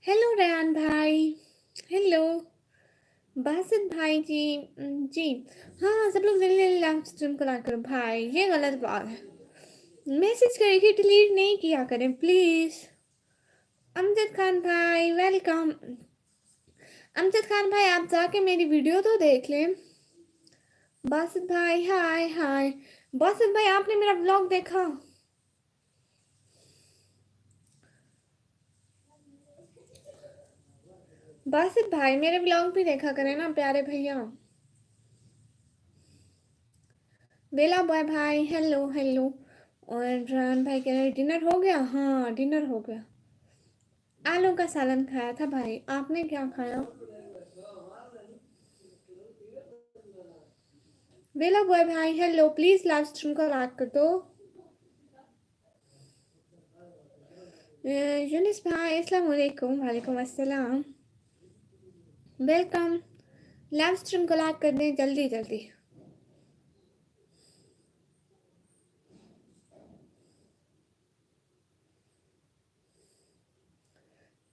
Hello Rehan भाई। Hello Basit भाई जी। जी। हाँ, सब लोग जल्दी जल्दी लाइव स्ट्रीम को लाइक करो भाई, ये गलत बात है। मैसेज करके डिलीट नहीं किया करें प्लीज। अमजद खान भाई वेलकम। अमजद खान भाई आप जाके मेरी वीडियो तो देख लें। बासित भाई हाय हाय। बासित भाई आपने मेरा ब्लॉग देखा? बासित भाई मेरे ब्लॉग भी देखा करें ना प्यारे भैया। बेला बॉय भाई हेलो हेलो। और रान भाई कह रहे डिनर हो गया? हाँ डिनर हो गया। आलू का सालन खाया था भाई, आपने क्या खाया? बेला बॉय भाई हेलो, प्लीज लाइव स्ट्रीम को लाइक कर दो। यूनिस भाई अस्सलाम वालेकुम। वालेकुम अस्सलाम। वेलकम। लाइव स्ट्रीम को लाइक कर दें जल्दी जल्दी।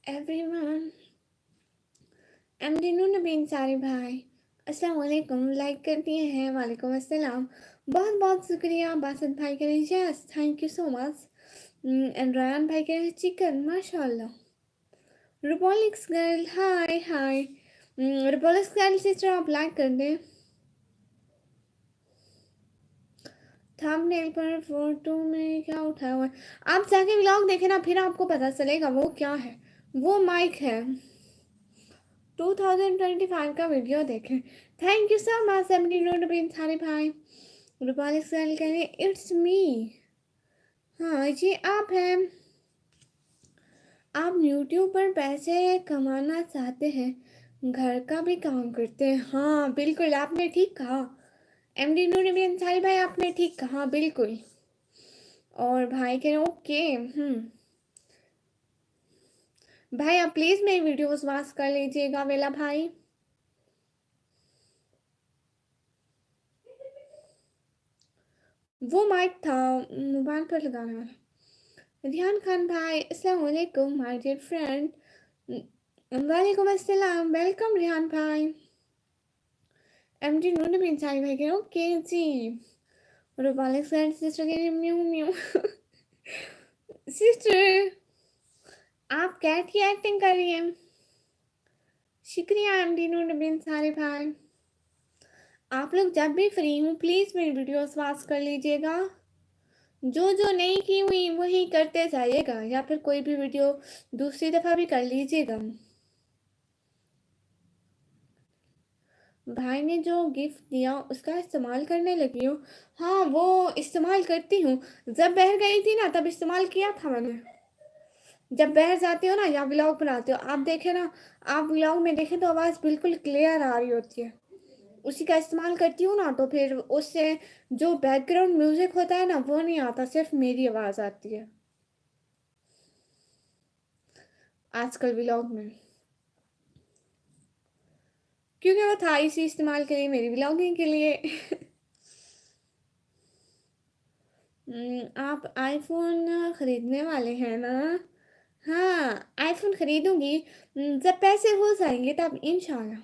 एवरीवन। एमडी नून नबीन सारे भाई अस्सलाम वालेकुम, लाइक कर दिए हैं। वालेकुम अस्सलाम। बहुत बहुत शुक्रिया। बासत भाई कह रहे yes thank you so much. And Ryan भाई कह रहे चिकन माशाल्लाह। रोबोलिक्स गर्ल हाय हाय। रोबोलिक्स गर्ल सिस्टर आप लाइक कर दें। थंबनेल पर फोटो में क्या उठाया हुआ है? आप जाके व्लॉग देखें ना, फिर आपको पता चलेगा वो क्या है। वो माइक है। 2025 का वीडियो देखें। Thank you so much 17 Rupin सारे भाई। रूपाली सर कह रहे इट्स मी। हाँ ये आप हैं। आप यूट्यूब पर पैसे कमाना चाहते हैं, घर का भी काम करते हैं। हाँ बिल्कुल आपने ठीक कहा। एमडी नूर भी अंसारी भाई आपने ठीक कहा बिल्कुल। और भाई कह रहे ओके। भाई आप प्लीज मेरी वीडियोस वॉच कर लीजिएगा वेला भाई। वो माइक था मोबाइल पर लगाने वाला। रिहान खान भाई अस्सलाम वालेकुम माय डियर फ्रेंड। वालेकुम अस्सलाम वेलकम रिहान भाई। एमडी नून बिन साई भाई के ओके जी। रूपालिक फ्रेंड सिस्टर के म्यू म्यू। सिस्टर आप कैट की एक्टिंग कर रही हैं। शुक्रिया एमडी नून बिन सारे भाई। आप लोग जब भी फ्री हूँ प्लीज मेरी वीडियोस वॉच कर लीजिएगा। जो जो नहीं की हुई वही करते जाइएगा, या फिर कोई भी वीडियो दूसरी दफा भी कर लीजिएगा। भाई ने जो गिफ्ट दिया उसका इस्तेमाल करने लगी हूँ। हाँ वो इस्तेमाल करती हूँ। जब बाहर गई थी ना तब इस्तेमाल किया था मैंने। जब बाहर जाती हो ना या व्लॉग बनाते हो आप देखे ना, आप व्लॉग में देखे तो आवाज़ बिल्कुल क्लियर आ रही होती है। उसी का इस्तेमाल करती हूँ ना, तो फिर उससे जो बैकग्राउंड म्यूजिक होता है ना वो नहीं आता, सिर्फ मेरी आवाज़ आती है आजकल व्लॉग में। क्योंकि वो था इसी इस्तेमाल के लिए, मेरी व्लॉगिंग के लिए। आप आईफोन खरीदने वाले हैं ना? हाँ आईफोन खरीदूंगी जब पैसे हो जाएंगे तब इंशाल्लाह।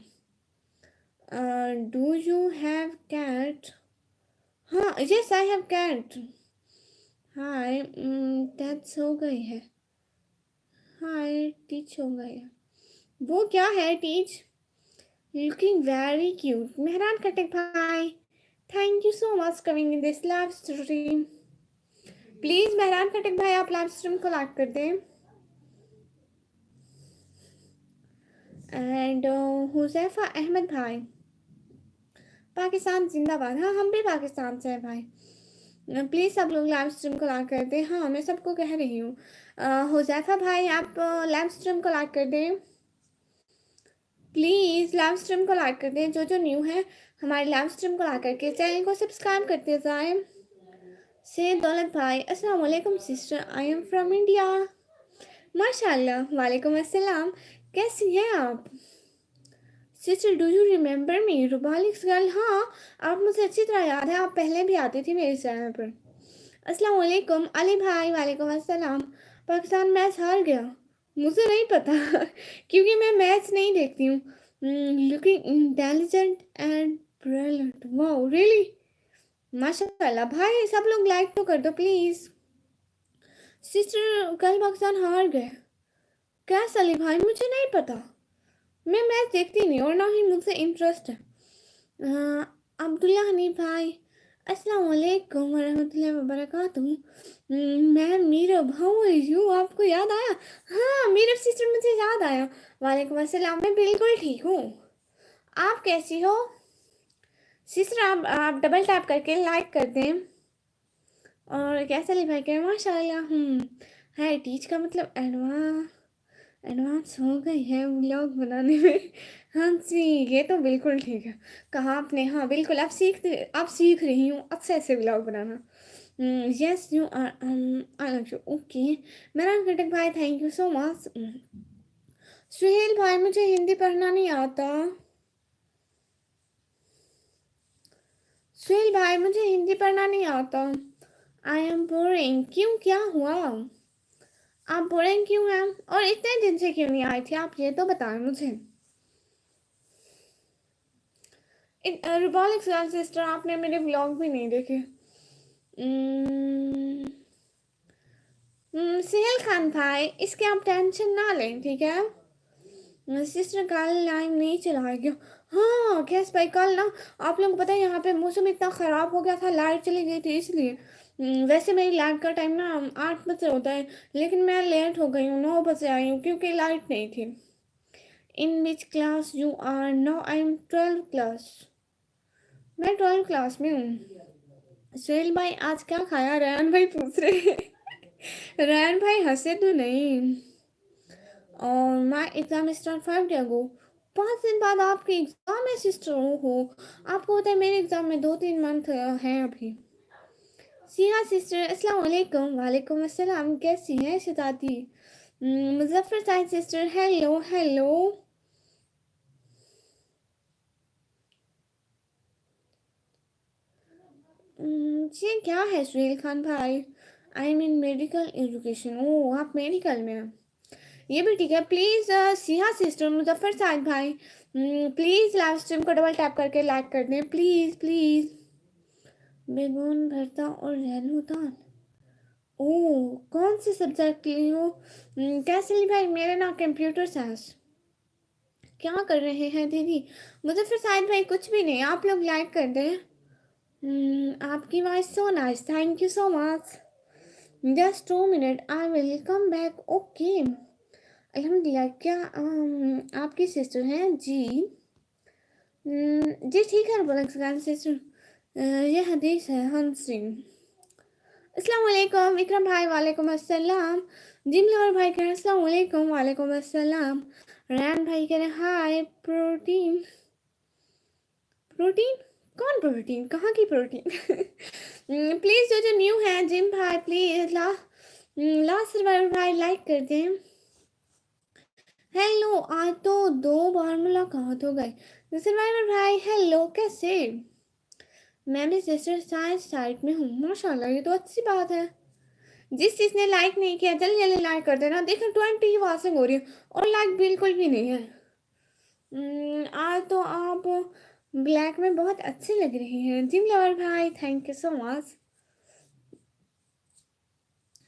Do you have cat? हाँ yes I have cat. Hi that's हो गई है। हाय टीच हो गई है। वो क्या है टीच? Looking very cute Mehran Khattak भाई। Thank you so much coming in this live stream. Please Mehran Khattak भाई आप लाइव स्ट्रीम को लाइक कर दें। एंड हुजैफा अहमद भाई पाकिस्तान जिंदाबाद। हाँ हम भी पाकिस्तान से हैं भाई। प्लीज़ सब लोग लाइव स्ट्रीम को लाइक कर दें। हाँ मैं सबको कह रही हूँ। हुजैफा भाई आप लाइव स्ट्रीम को लाइक कर दें प्लीज़। लाइव स्ट्रीम को लाइक कर दें। जो जो न्यू है हमारे लाइव स्ट्रीम को लाइक करके चैनल को सब्सक्राइब करते जाएं। से दौलत भाई अस्सलाम वालेकुम sister I am from India. माशाल्लाह वालेकुम अस्सलाम। कैसी हैं आप sister? Do you remember me Roblox girl? हाँ आप मुझे अच्छी तरह याद है, आप पहले भी आती थी मेरे चैनल पर। अस्सलाम वालेकुम अली भाई वालेकुम अस्सलाम। पाकिस्तान मैच हार गया। मुझे नहीं पता क्योंकि मैं मैच नहीं देखती हूँ। Looking intelligent and brilliant, wow really, माशाल्लाह भाई। सब लोग लाइक तो कर दो प्लीज। सिस्टर कल पाकिस्तान हार गए। क्या सली भाई, मुझे नहीं पता। मैं मैच देखती नहीं और ना ही मुझसे इंटरेस्ट है। अब्दुल्ला हनीफ भाई, अस्सलाम वालेकुम वरहमतुल्लाहि वबरकातुहू। मैं मीरब, हाउ आर यू? आपको याद आया? हाँ मीरब सिस्टर, मुझे याद आया। वालेकुम अस्सलाम, मैं बिल्कुल ठीक हूँ। आप कैसी हो सिस्टर? आप डबल टैप करके लाइक कर दें। और कैसा ली भाई कह माशाल्लाह। है टीच का मतलब एडवांस हो गई है व्लॉग बनाने में। हाँ जी, ये तो बिल्कुल ठीक है कहा आपने। हाँ बिल्कुल, आप सीख रही हूँ अच्छे से व्लॉग बनाना। Yes you are, I love you, okay. मेरा घटक भाई, thank you so much. Suhel भाई, मुझे हिंदी पढ़ना नहीं आता। सुहेल भाई, मुझे हिंदी पढ़ना नहीं आता। I am boring. क्यों, क्या हुआ? आप बोरिंग क्यों हैं? और इतने दिन से क्यों नहीं आई थी आप, ये तो बताएं मुझे। रुबॉलिक सिस्टर, आपने मेरे व्लॉग भी नहीं देखे। हम्म, सुहेल खान भाई, इसके आप टेंशन ना लें, ठीक है। सिस्टर कल लाइन नहीं चलाएगी। हाँ गैस भाई, कल ना आप लोगों को पता है यहाँ पे मौसम इतना ख़राब हो गया था, लाइट चली गई थी इसलिए। वैसे मेरी लाइट का टाइम ना 8 बजे होता है, लेकिन मैं लेट हो गई हूँ, 9 बजे आई हूँ क्योंकि लाइट नहीं थी। In which class you are? No I am 12 class. मैं 12 क्लास में हूँ। सुहेल भाई आज क्या खाया? रैन भाई पूछ रहे हैं। रैन भाई हंसे तो नहीं। और माई एग्जाम स्टार्ट 5 डे अगो। 5 दिन बाद आपके एग्जाम है सिस्टर? हो आपको पता है मेरे एग्जाम में 2-3 मंथ हैं अभी। सिया सिस्टर अस्सलाम वालेकुम। वालेकुम अस्सलाम, कैसी हैं Shahzadi? Muzaffar Saeed sister, hello hello. ये क्या है सुहेल खान भाई? I mean medical education. ओ आप मेडिकल में हैं, ये भी ठीक है। प्लीज़ सिया सिस्टर, मुजफ्फर साइद भाई, प्लीज़ लाइव स्ट्रीम को डबल टैप करके लाइक कर दें प्लीज़ प्लीज़। बेगुन भरता और रहनुतान, ओह कौन से सब्जेक्ट ली हो? कैसे ली भाई? मेरे ना कंप्यूटर साइंस। क्या कर रहे हैं दीदी? मुजफ्फर साइद भाई कुछ भी नहीं, आप लोग लाइक कर दें। आपकी voice so nice, thank you so much. Just 2 minute, I will come back, okay. अल्हम्दुलिल्लाह। क्या आपकी सिस्टर हैं जी? जी ठीक है बोला सिस्टर। ये हदीस है हंसी। अस्सलाम वालेकुम विक्रम भाई, वालेकुम अस्सलाम। जिम लवर भाई कह रहे हैं अस्सलाम वालेकुम, वालेकुम अस्सलाम। रैन भाई कह रहे हैं हाय। प्रोटीन, प्रोटीन कौन? प्रोटीन कहाँ की प्रोटीन? प्लीज़ जो न्यू है जिम भाई, प्लीज़ लास्ट सर्वाइवर भाई लाइक कर दें। हेलो, आज तो 2 बार मुलाकात हो गई। सर्वाइवर भाई हेलो, कैसे? मैं भी सिस्टर साइंस साइड में हूँ, माशाल्लाह ये तो अच्छी बात है। जिस जिसने लाइक नहीं किया जल्दी जल्दी लाइक कर देना। देखो 20 वासिंग हो रही है और लाइक बिल्कुल भी नहीं है। आज तो आप ब्लैक में बहुत अच्छे लग रही हैं जिम लवर भाई, थैंक यू सो मच,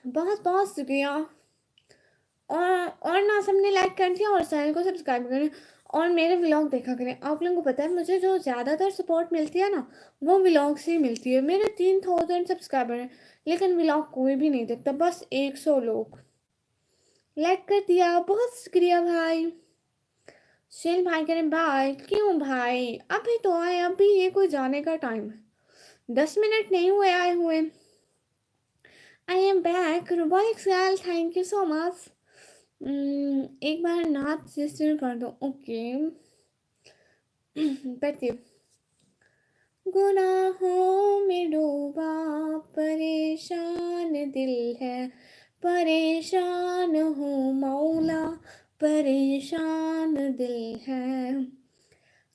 बहुत बहुत शुक्रिया। और ना सबने लाइक कर दिया और चैनल को सब्सक्राइब करें और मेरे व्लॉग देखा करें। आप लोगों को पता है मुझे जो ज़्यादातर सपोर्ट मिलती है ना, वो व्लॉग से ही मिलती है। मेरे 3000 सब्सक्राइबर हैं लेकिन व्लॉग कोई भी नहीं देखता, बस 100 लोग लाइक कर दिया, बहुत शुक्रिया भाई। शेल भाई कह रहे बाय। क्यों भाई, अभी तो आए, अभी ये कोई जाने का टाइम है, 10 मिनट नहीं हुए आए हुए। I am back robotics girl, thank you so much. एक बार नाथ सिस्टर कर दो, ओके। पढ़ती हूँ। गुनाहों में डूबा परेशान दिल है, परेशान हूँ मौला, परेशान दिल है।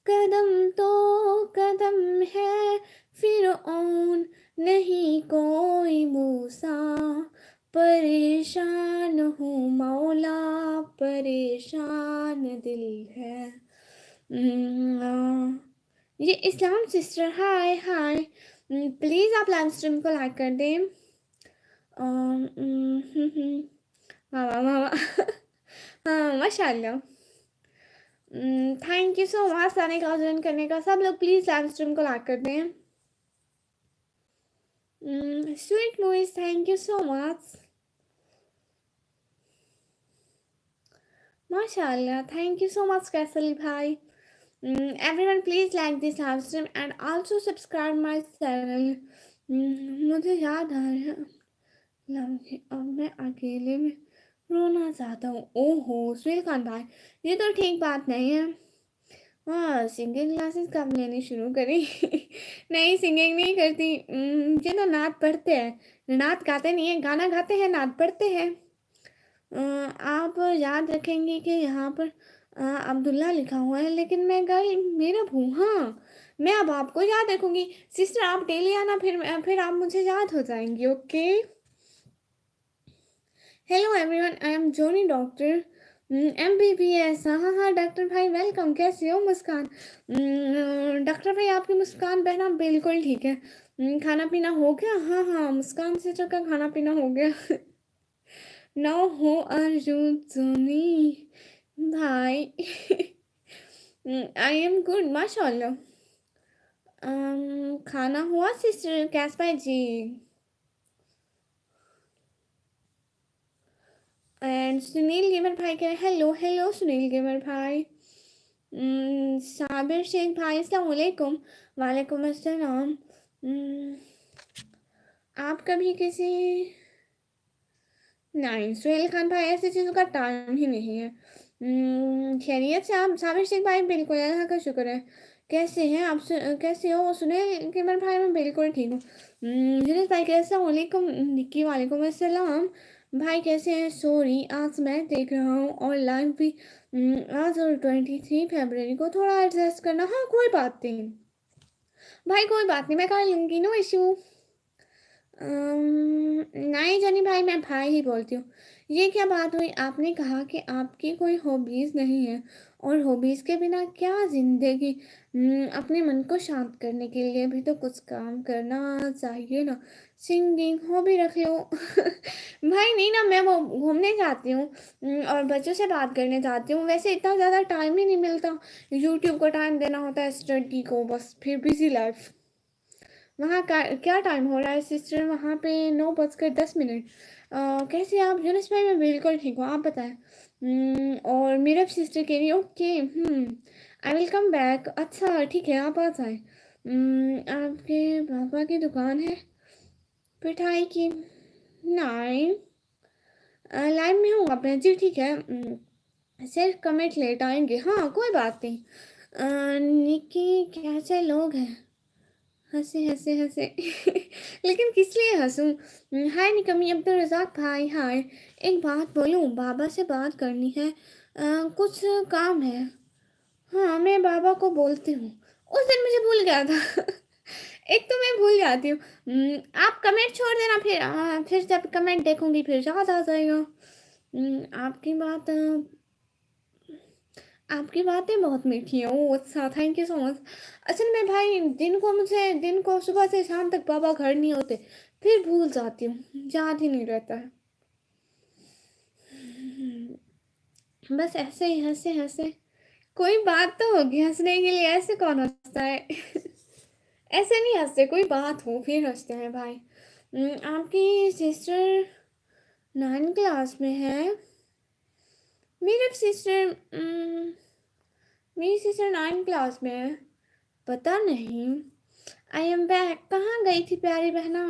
कदम तो कदम है फिरऔन, नहीं कोई मूसा, परेशान हूँ मौला, परेशान दिल है। ये इस्लाम सिस्टर, हाय हाय। प्लीज़ आप लाइव स्ट्रीम को लाइक कर दें। वाह वाह वाह वाह। हाँ माशाल्लाह। थैंक यू सो मच आने का, ज्वाइन करने का। सब लोग प्लीज़ लाइव स्ट्रीम को लाइक कर दें। Sweet movies, thank you so much. माशाल्लाह, thank you so much Castle भाई। Everyone please like this live stream and also subscribe my channel. मुझे याद आ रहा है अब मैं अकेले में रोना चाहता हूँ। ओहो सुहेल खान भाई, ये तो ठीक बात नहीं है। हाँ सिंगिंग क्लासेस कब लेनी शुरू करी? नहीं सिंगिंग नहीं करती। ये तो नात पढ़ते हैं, नात गाते नहीं है, गाना गाते हैं, नात पढ़ते हैं। आप याद रखेंगे कि यहाँ पर अब्दुल्ला लिखा हुआ है, लेकिन मैं गर्ल मेरा हूँ। हाँ मैं अब आपको याद रखूंगी सिस्टर, आप डेली आना, फिर आप मुझे याद हो जाएंगी। Okay hello everyone, I am Johnny doctor MBBS। हाँ हाँ डॉक्टर भाई वेलकम, कैसे हो मुस्कान? डॉक्टर भाई आपकी मुस्कान बहना बिल्कुल ठीक है। खाना पीना हो गया? हाँ हाँ मुस्कान सिस्टर का खाना पीना हो गया। नो हो अर्जुन सोनी भाई। आई एम गुड माशाल्लाह। खाना हुआ सिस्टर कैस भाई जी? एंड सुनील गेमर भाई कह रहे हेलो हेलो सुनील गेमर भाई। साबिर शेख भाई अस्सलाम वालेकुम। वालेकुम अस्सलाम। आप कभी किसी नहीं सुहेल खान भाई, ऐसी चीज़ों का टाइम ही नहीं है। खैरियत से आप? साबिर शेख भाई बिल्कुल, अल्लाह का शुक्र है। कैसे हैं आप? कैसे हो सुनील केमर भाई? मैं बिल्कुल ठीक हूँ। जुनेद भाई कैसे? वालेकुम निक्की वालेकुम अस्सलाम। भाई कैसे हैं? सॉरी आज मैं देख रहा हूँ और लाइव भी। आज और 23 फरवरी को थोड़ा एडजस्ट करना। हाँ कोई बात नहीं भाई, कोई बात नहीं, मैं कर लूँगी, नो इशू। नहीं जानी भाई, मैं भाई ही बोलती हूँ। ये क्या बात हुई? आपने कहा कि आपकी कोई हॉबीज़ नहीं है, और हॉबीज़ के बिना क्या ज़िंदगी? अपने मन को शांत करने के लिए भी तो कुछ काम करना चाहिए ना। सिंगिंग हॉबी रख लो। भाई नहीं ना, मैं वो घूमने जाती हूँ और बच्चों से बात करने जाती हूँ। वैसे इतना ज़्यादा टाइम ही नहीं मिलता, यूट्यूब को टाइम देना होता है, स्टडी को, बस फिर बिजी लाइफ। वहाँ का क्या टाइम हो रहा है सिस्टर? वहाँ पे 9:10। कैसे आप यूनुस भाई? मैं बिल्कुल ठीक हूँ, आप बताएं। और मेरा सिस्टर कह रही है okay I will come back. अच्छा ठीक है आप आ जाए। आपके पापा की दुकान है मिठाई की? नहीं लाइन में हूँ अपने जी, ठीक है। सिर्फ कमेंट लेट आएंगे, हाँ कोई बात नहीं। निकी कैसे लोग हैं? हंसे हंसे हंसे। लेकिन किस लिए हंसूं? हाय निकमी अब्दुल रज़ाक भाई हाय। एक बात बोलूं, बाबा से बात करनी है, कुछ काम है। हाँ मैं बाबा को बोलती हूँ, उस दिन मुझे भूल गया था। एक तो मैं भूल जाती हूँ। आप कमेंट छोड़ देना, फिर जब कमेंट देखूंगी फिर याद आ जाएगा। आपकी बात आपकी बातें बहुत मीठी हैं। ओह अच्छा थैंक यू सो मच। असल में भाई दिन को सुबह से शाम तक पापा घर नहीं होते, फिर भूल जाती हूँ, याद ही नहीं रहता है। बस ऐसे ही हंसे हंसे। कोई बात तो होगी हंसने के लिए, ऐसे कौन हंसता है? ऐसे नहीं हंसते, कोई बात हो फिर हंसते हैं भाई। आपकी सिस्टर 9 क्लास में है? मेरी सिस्टर मेरी सिस्टर 9 क्लास में है? पता नहीं। आई एम बैक, कहाँ गई थी प्यारी बहना?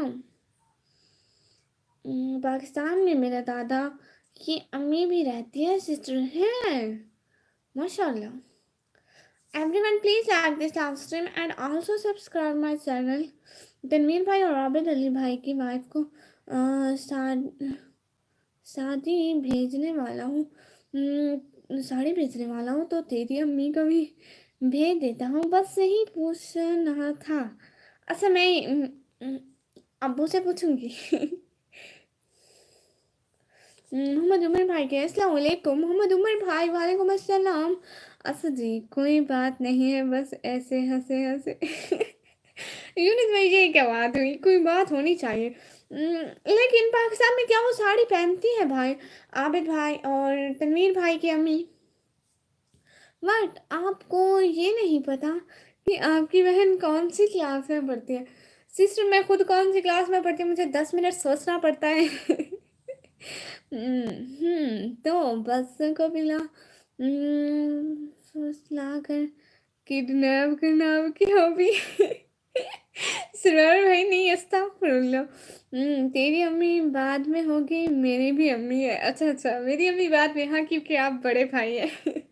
पाकिस्तान में मेरा दादा की अम्मी भी रहती है, सिस्टर है। माशाल्लाह। Everyone please like this live stream and also subscribe my channel. Tanveer भाई और आबिद अली भाई की वाइफ को शादी भेजने वाला हूँ, साड़ी भेजने वाला हूँ, तो तेरी अम्मी का भी भेज देता हूँ, बस यही पूछना था। अच्छा मैं अब्बू से पूछूंगी। मोहम्मद उमर भाई के अस्सलाम वालेकुम। मोहम्मद उमर भाई वालेकुम अस्सलाम। अच्छा जी, कोई बात नहीं है, बस ऐसे हंसे हंसे। यूनिस भाई, ये क्या बात हुई? कोई बात होनी चाहिए। लेकिन पाकिस्तान में क्या वो साड़ी पहनती है भाई? आबिद भाई और तनवीर भाई की अम्मी। बट आपको ये नहीं पता कि आपकी बहन कौन सी क्लास में पढ़ती है? सिस्टर, मैं खुद कौन सी क्लास में पढ़ती हूँ मुझे 10 मिनट सोचना पड़ता है। तो बस को मिला फुसला कर किडनैप करना आपकी हॉबी। सरवर भाई नहीं, अस्तगफुरुल्लाह। तेरी अम्मी बाद में होगी, मेरी भी अम्मी है। अच्छा अच्छा, मेरी अम्मी बाद में, हाँ, क्योंकि आप बड़े भाई हैं।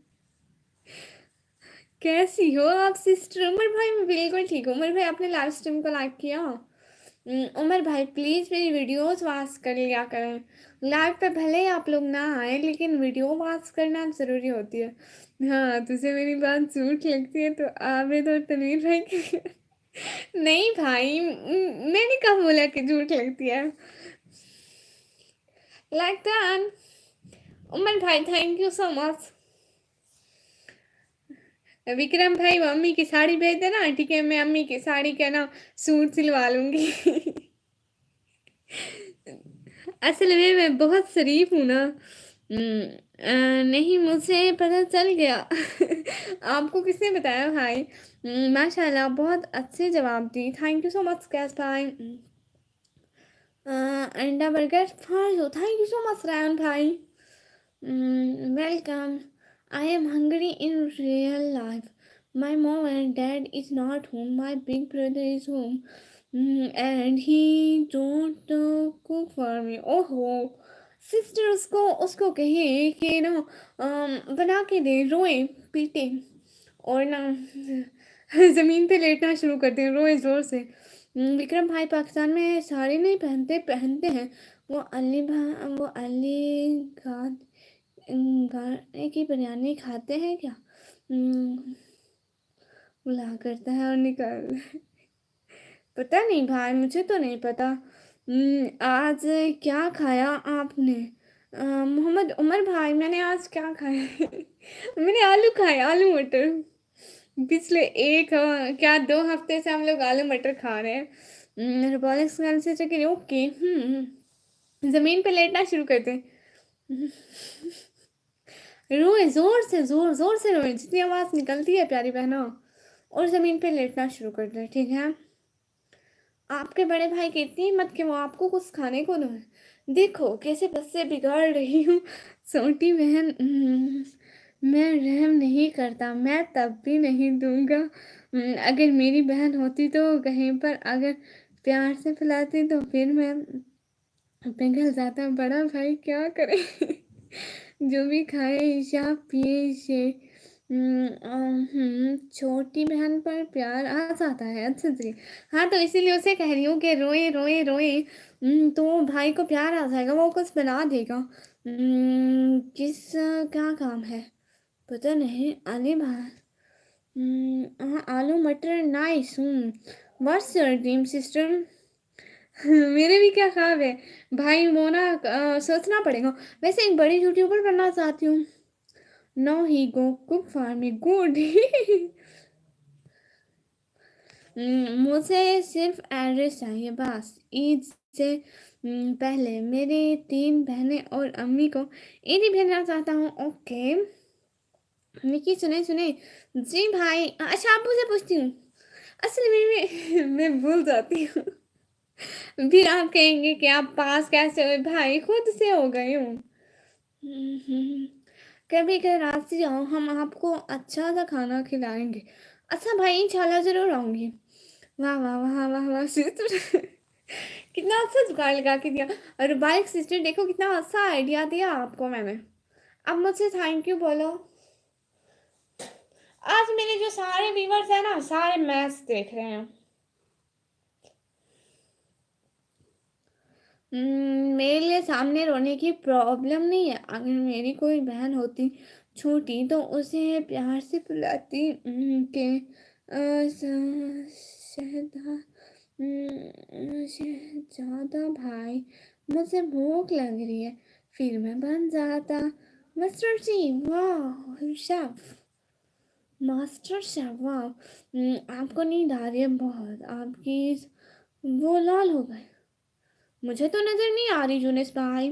कैसी हो आप सिस्टर? उमर भाई मैं बिल्कुल ठीक हूँ। उमर भाई, आपने लाइव स्ट्रीम को लाइक किया? उमर भाई प्लीज़ मेरी वीडियोस वॉच कर लिया करें। लाइव पे भले ही आप लोग ना आए, लेकिन वीडियो वॉच करना ज़रूरी होती है। हाँ, तुझे मेरी बात झूठ लगती है तो आबिद और तनवीर भाई की। नहीं भाई, मैंने कब बोला कि झूठ लगती है? Like that. उमर भाई thank you so much. Vikram भाई, वो अम्मी की साड़ी भेज देना, ठीक है? मैं अम्मी की साड़ी का ना सूट सिलवा लूंगी। असल में मैं बहुत शरीफ हूँ ना। नहीं, मुझे पता चल गया। आपको किसने बताया भाई? माशाल्लाह, बहुत अच्छे जवाब दी। Thank you so much Kash भाई। अंडा burger for you, thank you so much Rayan भाई। Welcome. I am hungry in real life. My mom and dad is not home. My big brother is home. And he don't cook for me. ओहो, sister उसको उसको कहिए कि ना बना के दे, रोए पीटे और ना ज़मीन पे लेटना शुरू करते हैं, रोए ज़ोर से। विक्रम भाई पाकिस्तान में साड़ी नहीं पहनते, पहनते हैं। वो अली गाने की बिरयानी खाते हैं क्या? बुला करता है और निकाल। पता नहीं भाई, मुझे तो नहीं पता। आज क्या खाया आपने? मोहम्मद उमर भाई, मैंने आज क्या खाया? मैंने आलू खाए, आलू मटर। पिछले एक क्या 2 हफ्ते से हम लोग आलू मटर खा रहे हैं। रोबोटिक्स से चलिए, ओके। जमीन पे लेटना शुरू करते हैं। रोए जोर से, जोर जोर से रोए, जितनी आवाज निकलती है प्यारी बहनों, और जमीन पे लेटना शुरू कर दे, ठीक है? आपके बड़े भाई की इतनी हिम्मत कि वो आपको कुछ खाने को दो। देखो कैसे बस से बिगाड़ रही हूँ। छोटी बहन। मैं रहम नहीं करता, मैं तब भी नहीं दूंगा। अगर मेरी बहन होती तो कहीं पर अगर प्यार से पिलाती तो फिर मैं पिघल जाता। बड़ा भाई क्या करे? जो भी खाए या पिए से छोटी बहन पर प्यार आ जाता है। अच्छा जी, हाँ, तो इसीलिए उसे कह रही हूँ कि रोए रोए रोए, तो भाई को प्यार आ जाएगा, वो कुछ बना देगा। किस क्या काम है पता नहीं। अली भाई, हाँ, आलू मटर nice. What's your dream sister? मेरे भी क्या ख्वाब है भाई, वो ना सोचना पड़ेगा। वैसे एक बड़ी यूट्यूबर बनना चाहती हूँ। No he go cook for me, good. मुझे सिर्फ एड्रेस चाहिए बस। ईद से पहले मेरी 3 बहनें और अम्मी को ईदी भेजना चाहता हूँ। ओके निकी, सुने सुने। जी भाई, अच्छा आप मुझे पूछती हूँ। असल में मैं भूल जाती हूँ। फिर आप कहेंगे कि आप पास कैसे हुए? भाई खुद से हो गई हूँ। कभी घर रात आओ, हम आपको अच्छा सा खाना खिलाएंगे। अच्छा भाई, इंशाल्लाह जरूर आऊंगी। वाह वाह वाह वाह वाह सिस्टर। कितना अच्छा जुगाड़ लगा के दिया। और बाइक सिस्टर, देखो कितना अच्छा आइडिया दिया आपको मैंने। अब मुझसे थैंक यू बोलो। आज मेरे जो सारे व्यूवर्स हैं ना, सारे मैच देख रहे हैं। मेरे लिए सामने रोने की प्रॉब्लम नहीं है। अगर मेरी कोई बहन होती छोटी तो उसे प्यार से बुलाती के शहदा शहजादा भाई, मुझे भूख लग रही है, फिर मैं बन जाता मास्टर जी। वाह शेफ, मास्टर शेफ, वाह। आपको नींद आ रही है बहुत, आपकी वो लाल हो गए। मुझे तो नजर नहीं आ रही जुनेस भाई।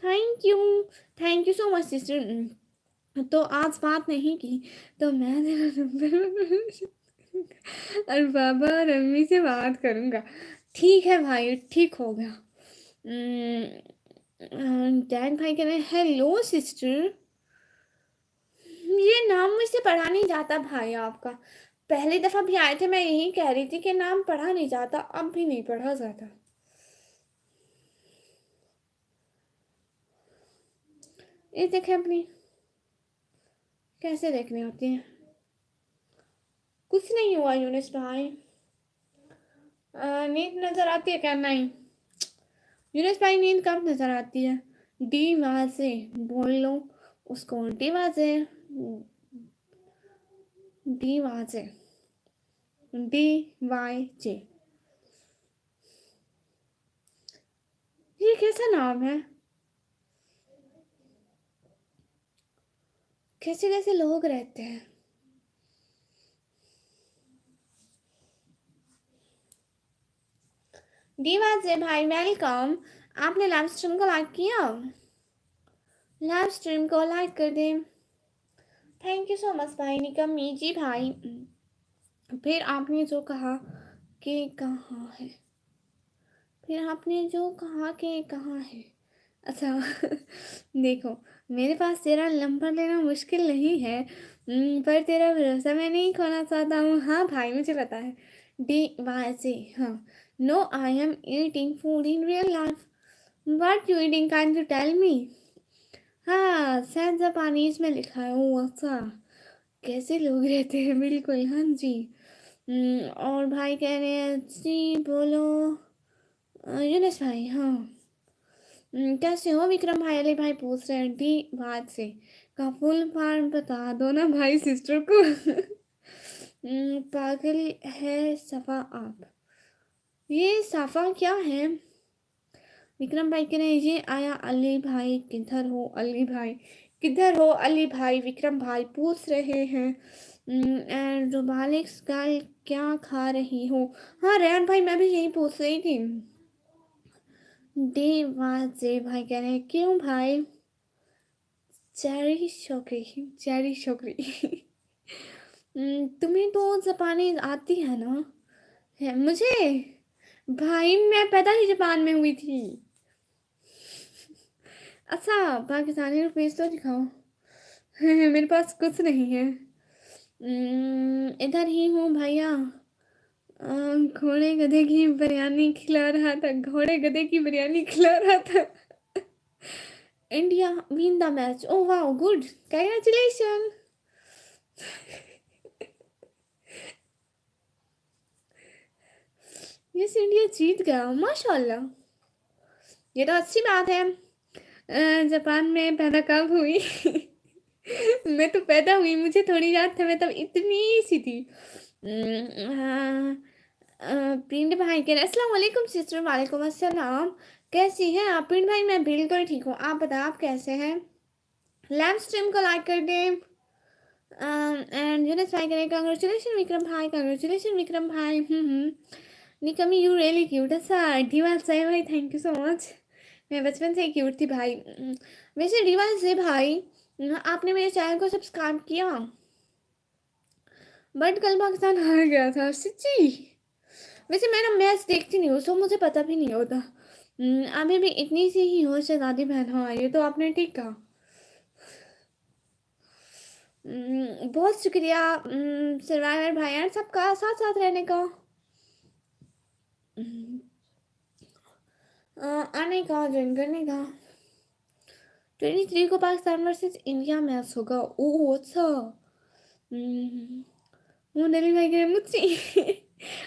Thank you, thank you so much sister. तो आज बात नहीं की तो मैं तेरा नंबर और बाबा और अम्मी से बात करूँगा। ठीक है भाई, ठीक हो गया। डैड भाई कह रहे हैं हेलो सिस्टर। ये नाम मुझसे पढ़ा नहीं जाता भाई आपका। पहली दफ़ा भी आए थे, मैं यही कह रही थी कि नाम पढ़ा नहीं जाता, अब भी नहीं पढ़ा जाता। ये देखें अपनी, कैसे देखनी होती है। कुछ नहीं हुआ यूनिस भाई। नींद नजर आती है क्या? नहीं यूनिस भाई, नींद कब नजर आती है? डी वाजे बोल लो उसको, डी वाजे, डी वाजे, डी वाई जे। ये कैसा नाम है? कैसे कैसे लोग रहते हैं। डी वाजे भाई वेलकम। आपने लाइव स्ट्रीम को लाइक किया? लाइव स्ट्रीम को लाइक कर दें। थैंक यू सो मच भाई निकम्मी जी भाई। फिर आपने जो कहा कि कहाँ है, फिर आपने जो कहा कि कहाँ है। अच्छा देखो, मेरे पास तेरा नंबर लेना मुश्किल नहीं है, पर तेरा भरोसा मैं नहीं खोना चाहता हूँ। हाँ भाई मुझे पता है। डी वाई से, हाँ। No I am eating food in real life. What you eating, can you tell me? हाँ शायद जापानीज में लिखा है। ओ अच्छा, कैसे लोग रहते हैं, बिल्कुल हाँ जी। और भाई कह रहे हैं जी बोलो। यूनुस भाई हाँ। कैसे हो विक्रम भाई? अली भाई पूछ रहे हैं डी बात से का फुल फॉर्म बता दो ना भाई सिस्टर को। पागल है सफा आप। ये सफा क्या है? विक्रम भाई कह रहे हैं ये आया अली भाई, किधर हो अली भाई, किधर हो अली भाई? विक्रम भाई पूछ रहे हैं। एंड रोबालिक्स गाल क्या खा रही हो? हाँ रेहान भाई मैं भी यही पूछ रही थी। डे वाजे भाई कह रहे हैं क्यों भाई? चेरी छोकरी, चेरी छोकरी। तुम्हें तो जापानी आती है ना? है मुझे भाई, मैं पैदा ही जापान में हुई थी। अच्छा पाकिस्तानी रुपीस तो दिखाओ। मेरे पास कुछ नहीं है। इधर ही हूँ भैया। घोड़े गधे की बिरयानी खिला रहा था, घोड़े गधे की बिरयानी खिला रहा था। India win the match. Oh wow good, congratulation. Yes India जीत गया, माशाल्लाह। ये तो अच्छी बात है। जापान में पैदा कब हुई? मैं तो पैदा हुई, मुझे थोड़ी याद था, मैं तब इतनी सी थी। पिंड भाई कह रहे अस्सलाम वालेकुम सिस्टर। वालेकुम अस्सलाम। कैसी हैं आप पिंड भाई? मैं बिल्कुल ठीक हूँ, आप बताओ आप कैसे हैं? लाइव स्ट्रीम को लाइक कर दें। एंड यूनिस भाई करें कंग्रेचुलेशन विक्रम भाई, कंग्रेचुलेशन विक्रम भाई। निकमी यू रियली क्यूट। अच्छा डीवाल से भाई थैंक यू सो मच। मैं बचपन से ही क्यूट थी भाई। वैसे डीवाल से भाई, आपने मेरे चैनल को सब्सक्राइब किया? बट कल पाकिस्तान हार गया था सच्ची। वैसे मैं ना मैच देखती नहीं हूँ, सो मुझे पता भी नहीं होता। अभी भी इतनी सी ही हो शहजादी बहन। हाँ ये तो आपने ठीक कहा। बहुत शुक्रिया सर्वाइवर भाई यार सबका साथ साथ रहने का। हम्म, आने का, ज्वाइन करने का। 23 को पाकिस्तान वर्सेस इंडिया मैच होगा। ओह अच्छा। दिल्ली भाई कह मुझसे।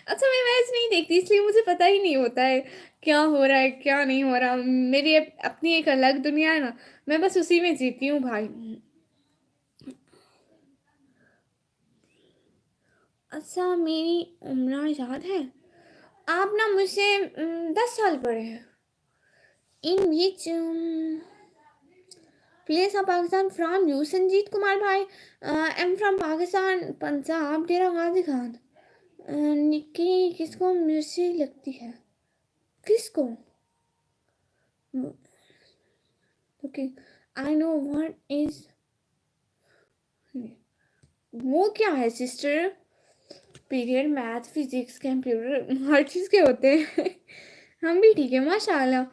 अच्छा मैं मैच नहीं देखती इसलिए मुझे पता ही नहीं होता है क्या हो रहा है क्या नहीं हो रहा। मेरी अपनी एक अलग दुनिया है ना, मैं बस उसी में जीती हूँ भाई। अच्छा मेरी उम्र याद है? आप ना मुझसे 10 साल बड़े हैं। In beach place of Pakistan from you Sanjeet Kumar भाई। Am from Pakistan Punjab Dera Ghazi Khan. निक्की किसको मिर्ची लगती है? किसको? Okay, I know what is. वो क्या है sister? Period math physics computer हर चीज़ के होते हैं। हम भी ठीक है माशाल्लाह।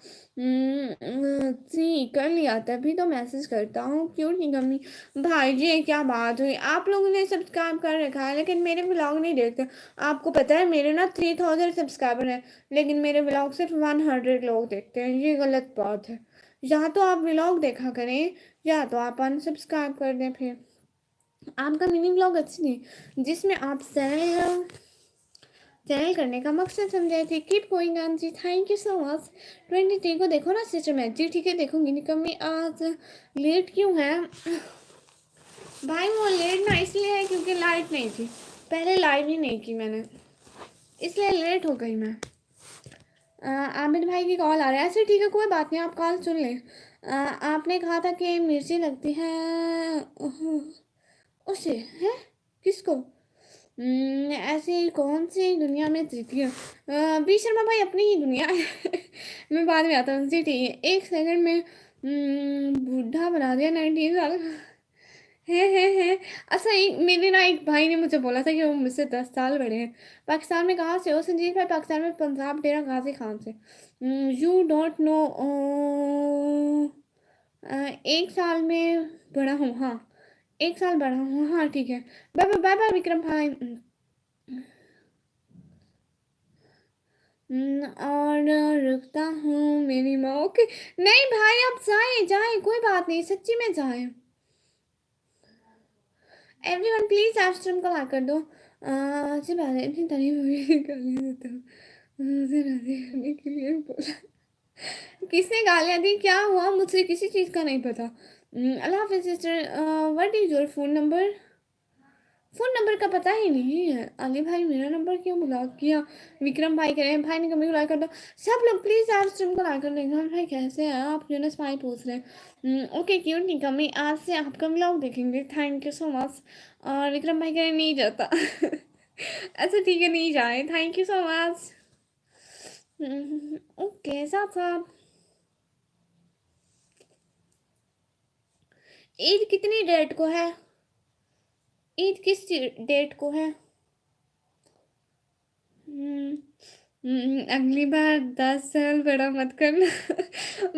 जी कर लिया तभी तो मैसेज करता हूँ, क्यों नहीं कमी। भाई जी क्या बात हुई, आप लोगों ने सब्सक्राइब कर रखा है लेकिन मेरे ब्लॉग नहीं देखते। आपको पता है मेरे ना 3000 सब्सक्राइबर हैं, लेकिन मेरे ब्लॉग सिर्फ 100 लोग देखते हैं। ये गलत बात है। या तो आप ब्लॉग देखा करें या तो आप अनसब्सक्राइब कर दें। फिर आपका मिनी ब्लॉग अच्छी नहीं जिसमें आप चैनल करने का मकसद समझाए थे। कीप गोइंग ऑन जी, थैंक यू सो मच। 23 को देखो ना सिस्टर मैच जी, ठीक है देखूंगी। नहीं कमी आज लेट क्यों है भाई? वो लेट ना इसलिए है क्योंकि लाइट नहीं थी, पहले लाइट ही नहीं की मैंने, इसलिए लेट हो गई मैं। आमिर भाई की कॉल आ रहा है। ऐसे ठीक है कोई बात नहीं, आप कॉल सुन लें। आपने कहा था कि मिर्ची लगती है उसे, है किसको? ऐसी कौन सी दुनिया में जीती है? बी शर्मा भाई अपनी ही दुनिया है। मैं बाद में आता हूँ जी, ठीक है। एक सेकंड में बूढ़ा बना दिया 19 साल का। है। अच्छा मेरे ना एक भाई ने मुझे बोला था कि वो मुझसे 10 साल बड़े हैं। पाकिस्तान में कहाँ से हो संजीव भाई? पाकिस्तान में पंजाब डेरा गाजी खान से। You don't know. 1 साल में बड़ा हूँ, हाँ 1 साल बड़ा हूँ, हाँ ठीक है। Bye bye bye bye Vikram भाई। और रुकता हूँ मेरी माँ। ओके नहीं भाई आप जाए जाए कोई बात नहीं, सच्ची में जाए। एवरीवन प्लीज आप स्ट्रीम को लाइक कर दो। अच्छी बात है, इतनी तारीफ हुई गाली देता हूँ, मुझे राजी करने के लिए बोला। किसने गालियाँ दी? क्या हुआ? मुझे किसी चीज़ का नहीं पता। अल्लाह हाफिज sister. What is your phone number? Phone number का पता ही नहीं है। अली भाई मेरा नंबर क्यों ब्लॉक किया? विक्रम भाई कह रहे हैं भाई ने कभी लाइक कर दो। सब लोग प्लीज़ आप स्ट्रीम को लाइक कर देंगे। भाई कैसे हैं आप? यूनस भाई पूछ रहे हैं। ओके क्यों नहीं कमी, आज से आपका ब्लॉग देखेंगे। Thank you so much. और विक्रम भाई कह रहे नहीं जाता। अच्छा ठीक है नहीं जाए, thank you so much. Okay साथ साथ ईद कितनी डेट को है? ईद किस डेट को है? अगली बार 10 साल बड़ा मत करना।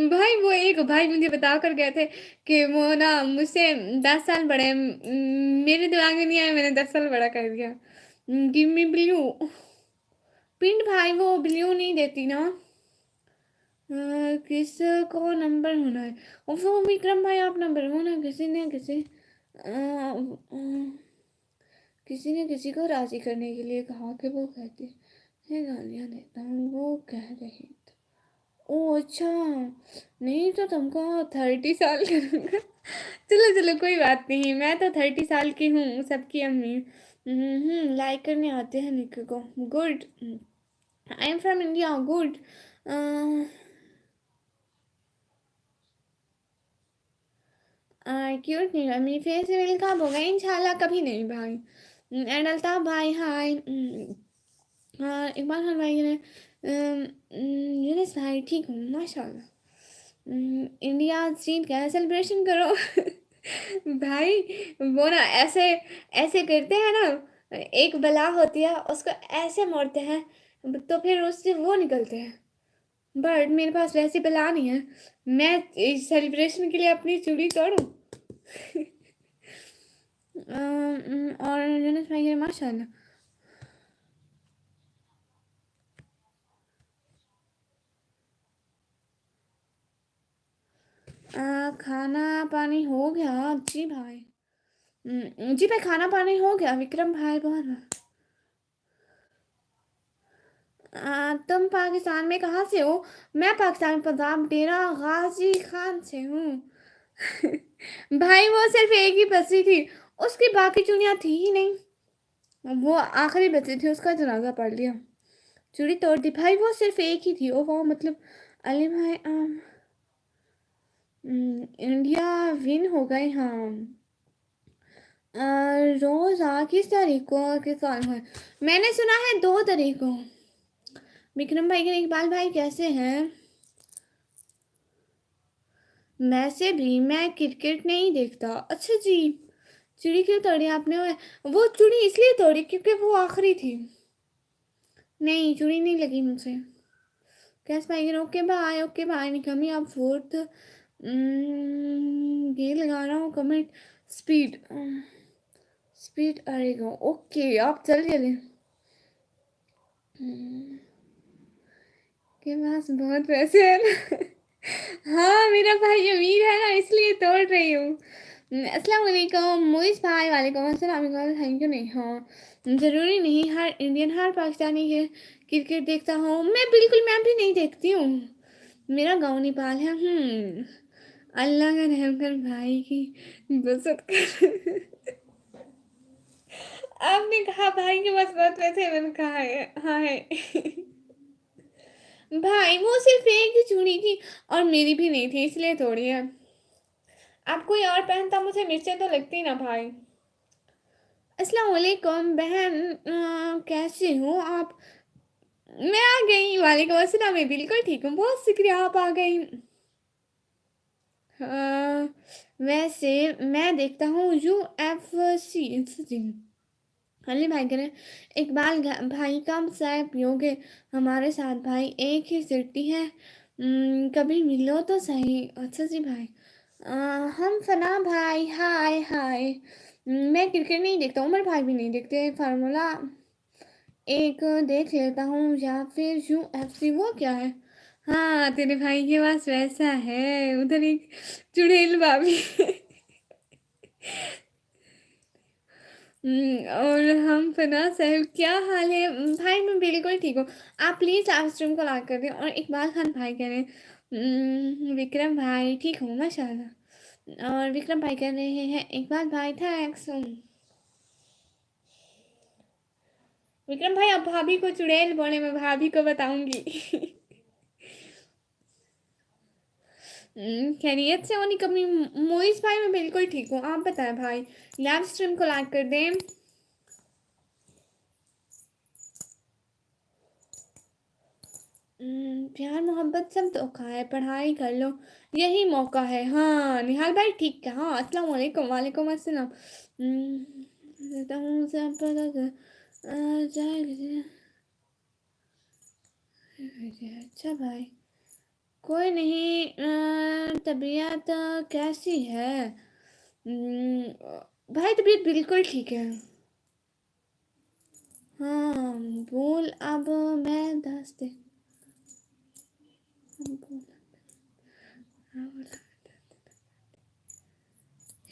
भाई वो एक भाई मुझे बता कर गए थे कि वो ना मुझसे 10 साल बड़े हैं। मेरे दिमाग में नहीं आया, मैंने 10 साल बड़ा कर दिया। Give me blue. पिंड भाई वो ब्लू नहीं देती ना। किस को नंबर होना है? और वो विक्रम भाई आप नंबर हो ना, किसी ने किसी को राजी करने के लिए कहा कि वो कहती है गालियाँ देता हूँ, वो कह रही थी। ओ अच्छा, नहीं तो तुमको 30 साल करूँगा। चलो चलो कोई बात नहीं, मैं तो 30 साल की हूँ, सबकी अम्मी। लाइक करने आते हैं निक को। Good, I am from India. Good. Cute नहीं मेरी फेस रिवील कब होगा? इंशाल्लाह कभी नहीं भाई। एंड अल्ताफ भाई हाय। इकबाल खान भाई ने यूनिस भाई ठीक हूँ माशाल्लाह। इंडिया जीत गया, सेलिब्रेशन करो। भाई वो ना ऐसे ऐसे करते हैं ना, एक बला होती है उसको ऐसे मोड़ते हैं तो फिर उससे वो निकलते हैं। बट मेरे पास वैसी बला नहीं है, मैं सेलिब्रेशन के लिए अपनी चूड़ी तोड़ूं। और यूनुस भाई ये माशाल्लाह। खाना पानी हो गया जी भाई। जी भाई खाना पानी हो गया। विक्रम भाई बहुत। तुम पाकिस्तान में कहाँ से हो? मैं पाकिस्तान पंजाब डेरा गाजी खान से हूँ। भाई वो सिर्फ एक ही बची थी, उसकी बाकी चुनिया थी ही नहीं। वो आखिरी बची थी, उसका जनाजा पढ़ लिया। चूड़ी तोड़ दी भाई, वो सिर्फ एक ही थी। ओ वो मतलब अली भाई इंडिया विन हो गए। हाँ रोज किस तारीख को किस साल है? मैंने सुना है 2 तारीख को। विक्रम भाई के इकबाल भाई कैसे हैं? वैसे भी मैं क्रिकेट नहीं देखता। अच्छा जी। चूड़ी क्यों तोड़ी आपने? वो चूड़ी इसलिए तोड़ी क्योंकि वो आखिरी थी। नहीं चूड़ी नहीं लगी मुझे। कैश पाएगी? ओके बाय निकमी। आप फोर्थ ये लगा रहा हूँ कमेंट। स्पीड स्पीड आएगा। ओके आप चल चले के पास बहुत पैसे है ना। हाँ मेरा भाई अमीर है ना, इसलिए तोड़ रही हूँ। अस्सलाम वालेकुम मोइस भाई। वालेकुम अस्सलाम। Thank you. नहीं हाँ ज़रूरी नहीं हर इंडियन हर पाकिस्तानी के क्रिकेट देखता हूँ। मैं भी नहीं देखती हूँ। मेरा गाँव नेपाल है। अल्लाह का रहम कर भाई की बसत कर। आपने कहा भाई के पास बहुत पैसे है, मैंने कहा है हाँ है। भाई वो सिर्फ एक ही चूड़ी थी और मेरी भी नहीं थी इसलिए तोड़ी है। आप कोई और पहनता मुझे मिर्चें तो लगती ना भाई। अस्सलाम वालेकुम बहन कैसे हो आप? मैं आ गई। वालेकुम अस्सलाम। मैं बिल्कुल ठीक हूँ। बहुत शुक्रिया आप आ गई। वैसे मैं देखता हूँ UFC। अली भाई कह रहे इकबाल भाई कब चाय पियोगे हमारे साथ? भाई एक ही सिटी है। कभी मिलो तो सही। अच्छा जी भाई। हम फना भाई हाय हाय। मैं क्रिकेट नहीं देखता। उमर भाई भी नहीं देखते। फार्मूला एक देख लेता हूँ या फिर UFC। वो क्या है? हाँ तेरे भाई के पास वैसा है। उधर एक चुड़ैल भाभी। और हम फना साहब क्या हाल है? भाई मैं बिल्कुल ठीक हूँ। आप प्लीज़ लाइव स्ट्रीम को लाइक कर दें। और इकबाल खान भाई कह रहे हैं विक्रम भाई ठीक हूँ माशाल्लाह। और विक्रम भाई कह रहे हैं इकबाल भाई थैंक्स। विक्रम भाई अब भाभी को चुड़ैल बोले, मैं भाभी को बताऊंगी। खैरियत से होनी कभी। मोइस भाई मैं बिल्कुल ठीक हूँ। आप बताएं भाई। लाइव स्ट्रीम को लाइक कर दें। प्यार मोहब्बत सब धोखा है। पढ़ाई कर लो यही मौका है। हाँ निहाल भाई ठीक है। हाँ अस्सलाम वालेकुम। वालेकुम अस्सलाम। देता हूँ सब पता जाएगा। अच्छा भाई कोई नहीं। तबीयत कैसी है? भाई तबीयत बिल्कुल ठीक है। हाँ बोल अब। मैं दस दे बोल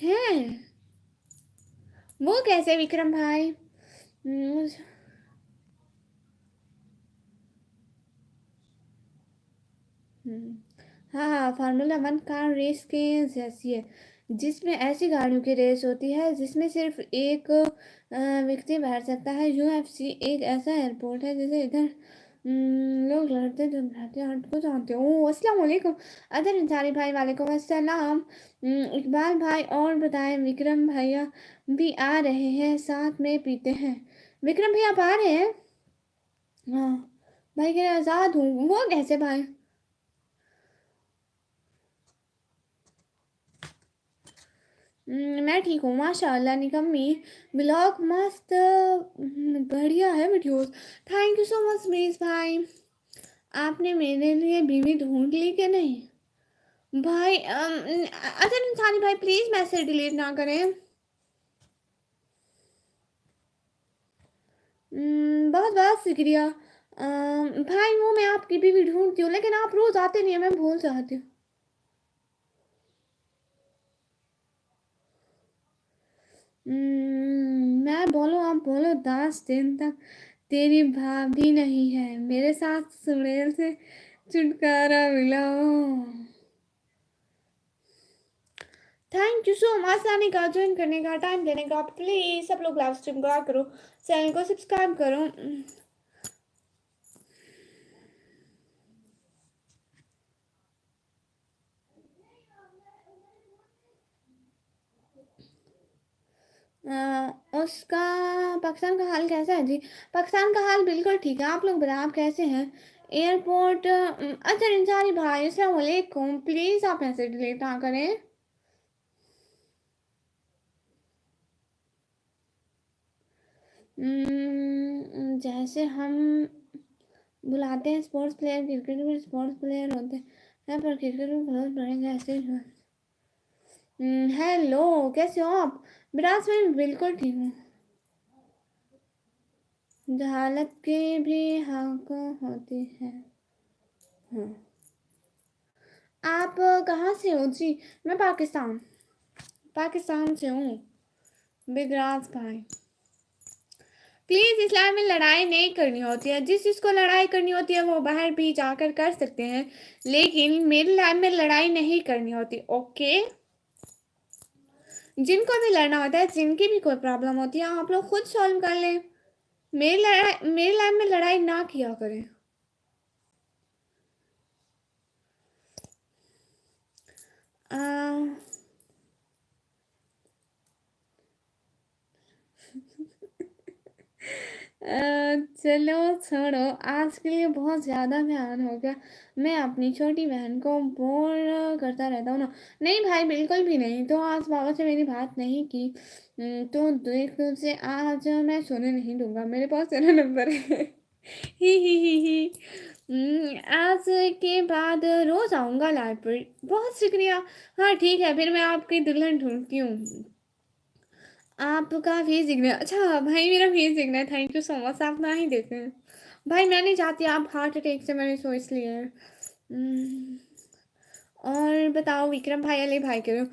है। वो कैसे विक्रम भाई? मुझ- हम्म, हाँ फार्मूला 1 कार रेस के जैसी है जिसमें ऐसी गाड़ियों की रेस होती है जिसमें सिर्फ एक व्यक्ति बैठ सकता है। UFC एक ऐसा एयरपोर्ट है जिसे इधर लोग लड़ते घबराते हट को जानते हो। ओह अस्सलाम वालेकुम अदर इंसारी भाई। वालेकुम अस्सलाम। इकबाल भाई और बताएं विक्रम भैया भी आ रहे हैं साथ में पीते हैं। विक्रम भैया आप आ रहे हैं? हाँ भाई कह रहे आज़ाद हूँ। वो कैसे भाई? मैं ठीक हूँ माशाल्लाह निकम्मी। ब्लॉग मस्त बढ़िया है videos. Thank you so much मीस भाई। आपने मेरे लिए बीवी ढूंढ ली कि नहीं? भाई अदर इंसानी भाई प्लीज़ मैसेज डिलीट ना करें। बहुत बहुत शुक्रिया। भाई वो मैं आपकी बीवी ढूंढती हूँ लेकिन आप रोज़ आते नहीं हैं। मैं भूल जाती हूँ। मैं बोलो आप बोलो 10 दिन तक तेरी भाभी नहीं है मेरे साथ सुड़ैल से छुटकारा मिला। थैंक यू सो मच आने का ज्वाइन करने का टाइम देने का। प्लीज सब लोग लाइव स्ट्रीम करा करो चैनल को सब्सक्राइब करो। उसका पाकिस्तान का हाल कैसा है जी? पाकिस्तान का हाल बिल्कुल ठीक है। आप लोग बताएं, आप कैसे हैं? एयरपोर्ट अच्छा अंसारी भाई, अस्सलाम वालेकुम। प्लीज़ आप ऐसे डिलीट ना करें। जैसे हम बुलाते हैं स्पोर्ट्स प्लेयर, क्रिकेट में स्पोर्ट्स प्लेयर होते हैं, पर क्रिकेट में बहुत बड़े ऐसे। हेलो, कैसे हो आप? बिराज मैं बिल्कुल ठीक हूँ। जहालत की भी हक होती है। हाँ। आप कहाँ से हो जी? मैं पाकिस्तान पाकिस्तान से हूँ। बिगराज भाई, प्लीज़ इस्लाम में लड़ाई नहीं करनी होती है। जिस जिसको लड़ाई करनी होती है वो बाहर भी जाकर कर सकते हैं, लेकिन मेरी लाइफ में लड़ाई नहीं करनी होती। ओके, जिनको भी लड़ना होता है, जिनकी भी कोई प्रॉब्लम होती है, आप लोग खुद सॉल्व कर लें। मेरी लाइफ में लड़ाई ना किया करें। आ, चलो छोड़ो, आज के लिए बहुत ज़्यादा बयान हो गया। मैं अपनी छोटी बहन को बोर करता रहता हूँ ना। नहीं भाई, बिल्कुल भी नहीं। तो आज बाबा से मेरी बात नहीं की। तो देख से आज मैं सोने नहीं दूंगा। मेरे पास तेरा नंबर है। ही। आज के बाद रोज़ आऊँगा लाइब्रेरी। बहुत शुक्रिया। हाँ ठीक है, फिर मैं आपकी दुल्हन ढूंढती हूँ। आपका फेस दिख रहा है। अच्छा भाई, मेरा फेस दिख रहा है। Thank you so much. आप ना ही देखें भाई, मैं नहीं चाहती आप हार्ट अटैक से मैंने सोच लिया है। और बताओ विक्रम भाई, अली भाई करो।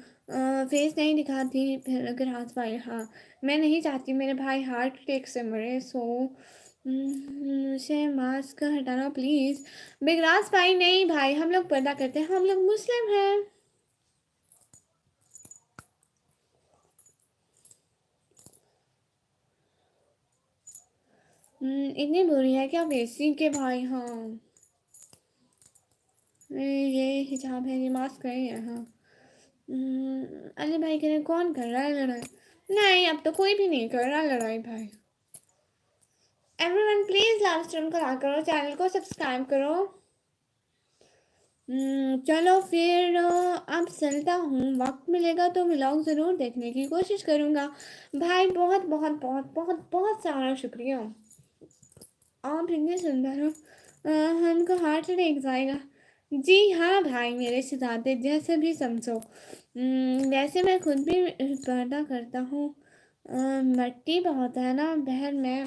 फेस नहीं दिखाती फिर अगर हाथ भाई। हाँ, मैं नहीं चाहती मेरे भाई हार्ट अटैक से मरे। सो मुझे मास्क हटाना प्लीज़। बिगराज भाई, नहीं भाई, हम लोग पर्दा करते हैं, हम लोग मुस्लिम हैं। इतनी बुरी है क्या बेसी के भाई? हाँ, ये हिजाब है, ये मास्क है ये। हाँ। अली भाई कह रहे कौन कर रहा है लड़ाई? नहीं, अब तो कोई भी नहीं कर रहा लड़ाई भाई। एवरीवन प्लीज लाइव स्ट्रीम को लाइक करो, चैनल को सब्सक्राइब करो। चलो फिर अब चलता हूँ। वक्त मिलेगा तो व्लॉग ज़रूर देखने की कोशिश करूँगा। भाई बहुत बहुत बहुत बहुत बहुत सारा शुक्रिया। आप इतने सुंदर हो। हमको हार्ट अटैक आएगा। जी हाँ भाई, मेरे सिद्धांत जैसे भी समझो। वैसे मैं खुद भी पर्दा करता हूँ। मट्टी बहुत है ना बहन में।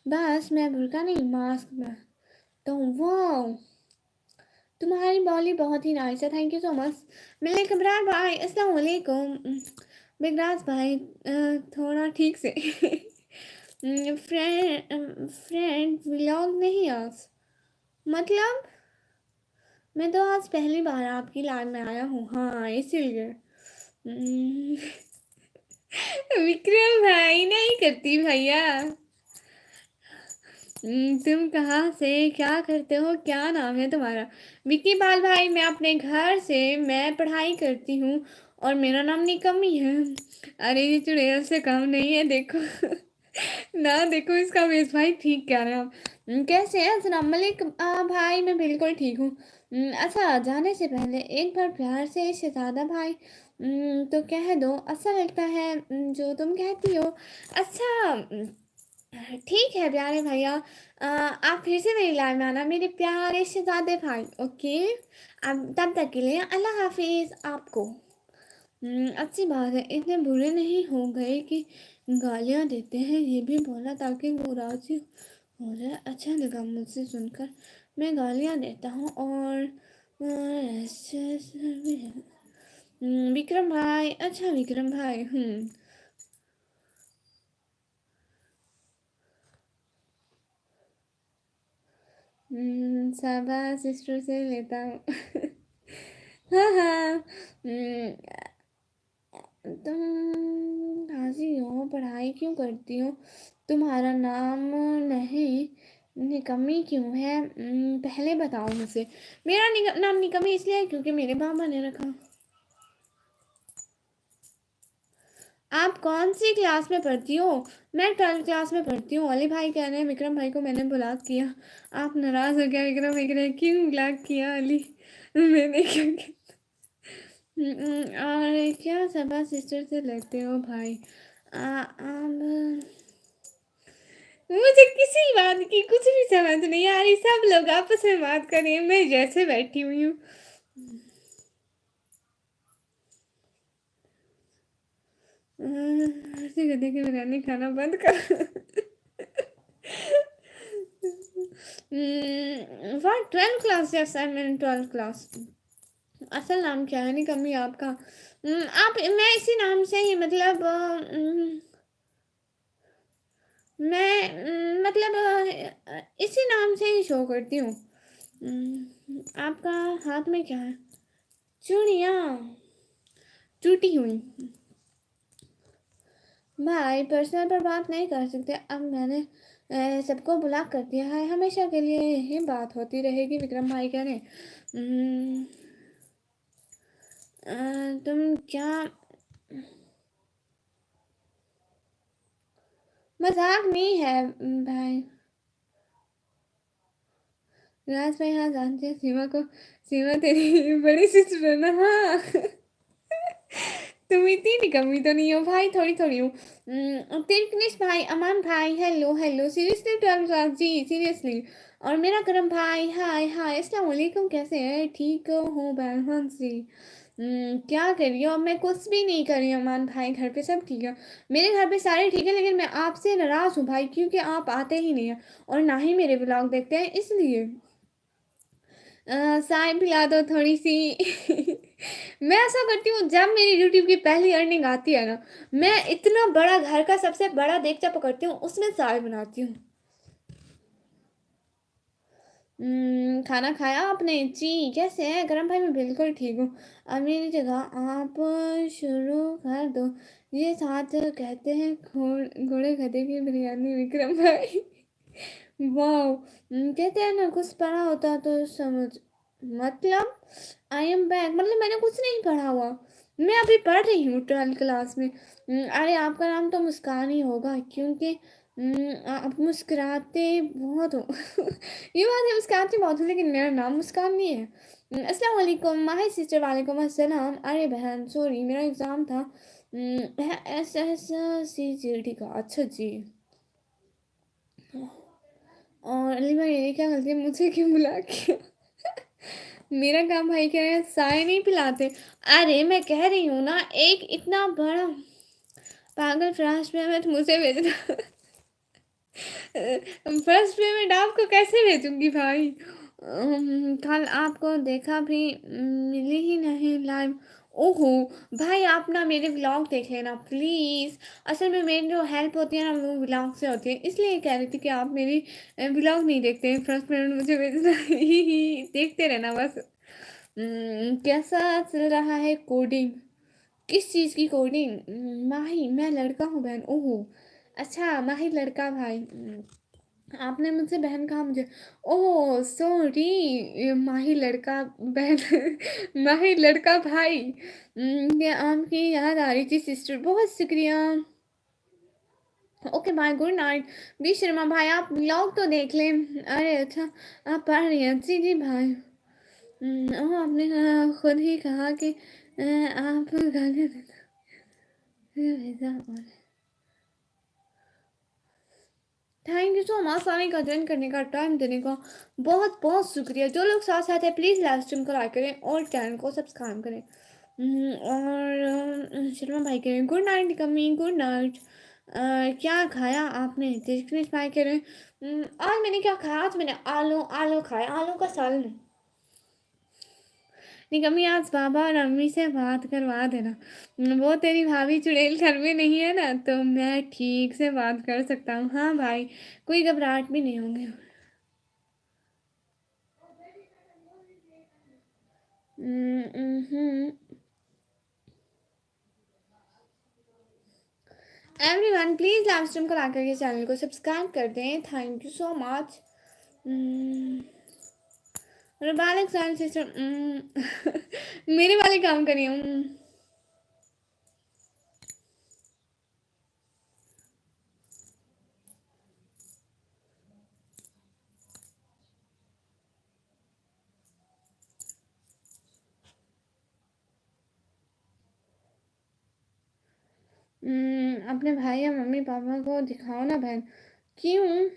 बस मैं बुर्का नहीं, मास्क में। तो वो तुम्हारी बॉली बहुत ही नाइस है। Thank you so much. मिलने कबरार भाई, अस्सलाम वालेकुम। बिगराज भाई, थोड़ा ठीक से। फ्रेंड व्लॉग नहीं आज? मतलब मैं तो आज पहली बार आपकी लाइन में आया हूँ। हाँ, इसीलिए। विक्रम भाई, नहीं करती भैया। तुम कहाँ से क्या करते हो, क्या नाम है तुम्हारा? विक्की बाल भाई, मैं अपने घर से मैं पढ़ाई करती हूँ और मेरा नाम निकम्मी है। अरे ये चुड़ैल से कम नहीं है, देखो। ना देखो इसका वेश भाई, ठीक कह रहे हैं आप। कैसे हैं अस्सलाम मलिक भाई? मैं बिल्कुल ठीक हूँ। अच्छा, जाने से पहले एक बार प्यार से शहजादा भाई तो कह दो, अच्छा लगता है जो तुम कहती हो। अच्छा ठीक है प्यारे भैया। आप फिर से मेरी लाइन में आना मेरे प्यारे शहजादे भाई। ओके, अब तब तक के लिए अल्लाह हाफिज आपको। अच्छी बात है, इतने बुरे नहीं हो गए कि गालियाँ देते हैं। ये भी बोला ताकि वो राजी हो जाए। अच्छा लगा मुझसे सुनकर। मैं गालियाँ देता हूँ और ऐसे भी है। विक्रम भाई, अच्छा विक्रम भाई। शाबाश, सिस्टर से लेता हूँ। हाँ हाँ। तुम राजी हो? पढ़ाई क्यों करती हो? तुम्हारा नाम नहीं निकम्मी क्यों है? पहले बताओ मुझे। मेरा नाम निकम्मी इसलिए है क्योंकि मेरे पापा ने रखा। आप कौन सी क्लास में पढ़ती हो? मैं 12th क्लास में पढ़ती हूँ। अली भाई कह रहे हैं विक्रम भाई को मैंने ब्लॉक किया। आप नाराज हो गया? विक्रम भाई कह रहे हैं क्यों ब्लॉक किया अली? मैंने क्या किया? और क्या सबा सिस्टर से लड़ते हो भाई? अब मुझे किसी बात की कुछ भी समझ नहीं आ रही। सब लोग आपस में बात कर रही हैं, मैं जैसे बैठी हुई हूँ। ऐसे गधे की बिरयानी खाना बंद कर। What 12th class? Yes I am in 12th class. असल नाम क्या है निकम्मी आपका? आप मैं इसी नाम से ही मतलब मैं मतलब इसी नाम से ही शो करती हूँ। आपका हाथ में क्या है? चूड़ियाँ टूटी हुई। भाई पर्सनल पर बात नहीं कर सकते। अब मैंने सबको ब्लॉक कर दिया है। हमेशा के लिए यही बात होती रहेगी। विक्रम भाई कह रहे तुम क्या मजाक नहीं है भाई? राज भाई हाँ जानते हैं सीमा को। सीमा तेरी बड़ी सिस्टर ना? हाँ। तुम इतनी निकम्मी तो नहीं हो भाई, थोड़ी थोड़ी हूँ। तिरकनिश भाई, अमान भाई, hello hello. Seriously 12th class जी, सीरियसली। और मेरा करम भाई, हाय हाय, अस्सलाम वालेकुम। कैसे हैं? ठीक हो बहन? हाँ जी। क्या कर रही हो? अब मैं कुछ भी नहीं कर रही हूँ अमान भाई। घर पे सब ठीक है? मेरे घर पे सारे ठीक है, लेकिन मैं आपसे नाराज़ हूँ भाई, क्योंकि आप आते ही नहीं हैं और ना ही मेरे ब्लॉग देखते हैं, इसलिए। चाय पिला दो थोड़ी सी। मैं ऐसा करती हूँ जब मेरी यूट्यूब की पहली अर्निंग आती है ना, मैं इतना बड़ा घर का सबसे बड़ा देगचा पकड़ती हूँ, उसमें चाय बनाती हूँ। खाना खाया आपने जी? कैसे हैं गरम भाई? मैं बिल्कुल ठीक हूँ। अब मेरी जगह आप शुरू कर दो। ये साथ कहते हैं घोड़े गधे की बिरयानी विक्रम भाई। वाह। कहते हैं ना कुछ पढ़ा होता तो समझ। मतलब आई एम बैक मतलब मैंने कुछ नहीं पढ़ा हुआ। मैं अभी पढ़ रही हूँ 12th क्लास में। अरे आपका नाम तो मुस्कान ही होगा, क्योंकि आप मुस्कुराते बहुत हो। ये बात है, मुस्कुराती बहुत हूँ, लेकिन मेरा नाम मुस्कान नहीं है। अस्सलाम वालेकुम माही सिस्टर। वालेकुम अस्सलाम। अरे बहन सॉरी, मेरा एग्ज़ाम था। S S C G D का। अच्छा जी। और अली भाई ये क्या गलती है? मुझे क्यों बुला के? मेरा काम भाई कह रहे हैं चाय नहीं पिलाते। अरे मैं कह रही हूँ ना, एक इतना बड़ा पागल फर्स्ट पेमेंट मुझे भेजना। फर्स्ट पेमेंट आपको कैसे भेजूंगी भाई? कल आपको देखा भी मिली ही नहीं लाइव। ओहो भाई, आप ना मेरे व्लॉग देख लेना प्लीज़। असल में मेरी जो हेल्प होती है ना, वो व्लॉग से होती है, इसलिए कह रही थी कि आप मेरी व्लॉग नहीं देखते हैं। फर्स्ट पेमेंट मुझे भेजना। ही देखते रहना बस। कैसा चल रहा है कोडिंग? किस चीज़ की कोडिंग? माही मैं लड़का हूँ बहन। ओहो अच्छा, माही लड़का भाई। आपने मुझसे बहन कहा मुझे। ओह सॉरी, माही लड़का बहन। माही लड़का भाई। ये आपकी याद आ रही थी सिस्टर, बहुत शुक्रिया। Okay bye, good night. B Sharma भाई आप व्लॉग तो देख लें। अरे अच्छा, आप पढ़ रही हैं? जी जी भाई। ओह आपने खुद ही कहा कि आप गाने भेजा। और थैंक यू सो मच सानी का ज्वाइन करने का, टाइम देने का। बहुत बहुत शुक्रिया। जो लोग साथ साथ हैं प्लीज़ लाइव स्ट्रीम को लाइक करें और चैनल को सब्सक्राइब करें। और शर्मा भाई कह रहे हैं गुड नाइट कमी, गुड नाइट। क्या खाया आपने? कृष्ण भाई कह रहे हैं आज मैंने क्या खाया? आज मैंने आलू आलू खाया, आलू का सालन। निकम्मी आज बाबा और अम्मी से बात करवा देना। वो तेरी भाभी चुड़ैल घर में नहीं है ना, तो मैं ठीक से बात कर सकता हूँ। हाँ भाई, कोई घबराहट भी नहीं होगी। एवरीवन प्लीज़ लाइव स्ट्रीम को लाकर के चैनल को सब्सक्राइब कर दें। Thank you so much. अरे बालक साल सिस्टर मेरे वाले काम करिए। अपने भाई या मम्मी पापा को दिखाओ ना बहन। क्यों?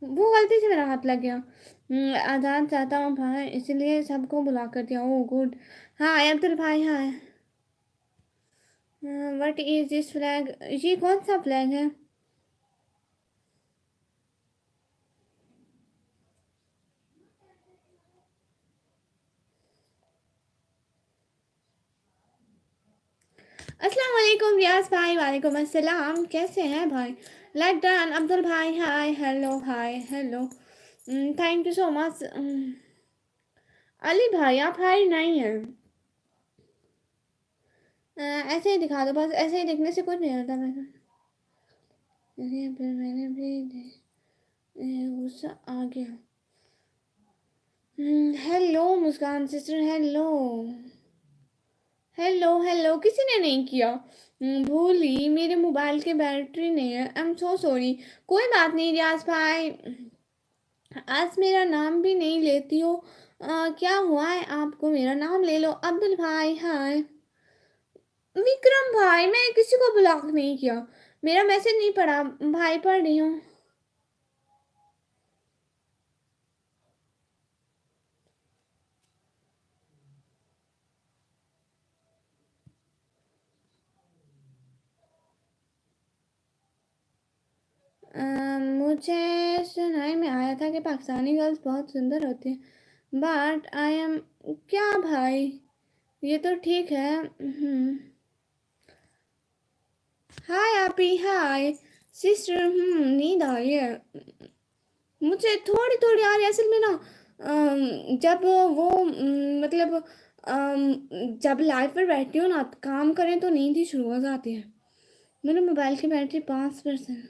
वो गलती से मेरा हाथ लग गया। आजाद चाहता हूँ भाई, इसलिए सबको बुला कर दिया। ओ गुड। हाँ अब्दुल भाई, हाँ। What is this flag? ये कौन सा फ्लैग है? अस्सलाम वालेकुम रियाज भाई। वालेकुम अस्सलाम, कैसे हैं भाई? लाइक डन अब्दुल भाई, hi hello, hi hello. Thank you so much. Ali भाई आप हाई नहीं हैं। ऐसे ही दिखा दो बस, ऐसे ही दिखने से कुछ नहीं होता। मैंने भी गुस्सा आ गया। हेलो मुस्कान सिस्टर, हेलो हेलो हेलो। किसी ने नहीं किया। भूली मेरे मोबाइल की बैटरी नहीं है। I am so sorry. कोई बात नहीं रियाज भाई, आज मेरा नाम भी नहीं लेती हो। क्या हुआ है आपको? मेरा नाम ले लो अब्दुल भाई, हाय। विक्रम भाई मैं किसी को ब्लॉक नहीं किया। मेरा मैसेज नहीं पढ़ा भाई, पढ़ रही हूँ। मुझे सुनाई में आया था कि पाकिस्तानी गर्ल्स बहुत सुंदर होती हैं, बट आई एम। क्या भाई? ये तो ठीक है। हाय आपी, हाय सिस्टर। नींद आ रही है मुझे थोड़ी थोड़ी आ रही है असल में ना। जब वो मतलब जब लाइव पर बैठती हूँ ना, काम करें तो नींद ही शुरू हो जाती है। मेरे मोबाइल की बैटरी 5%।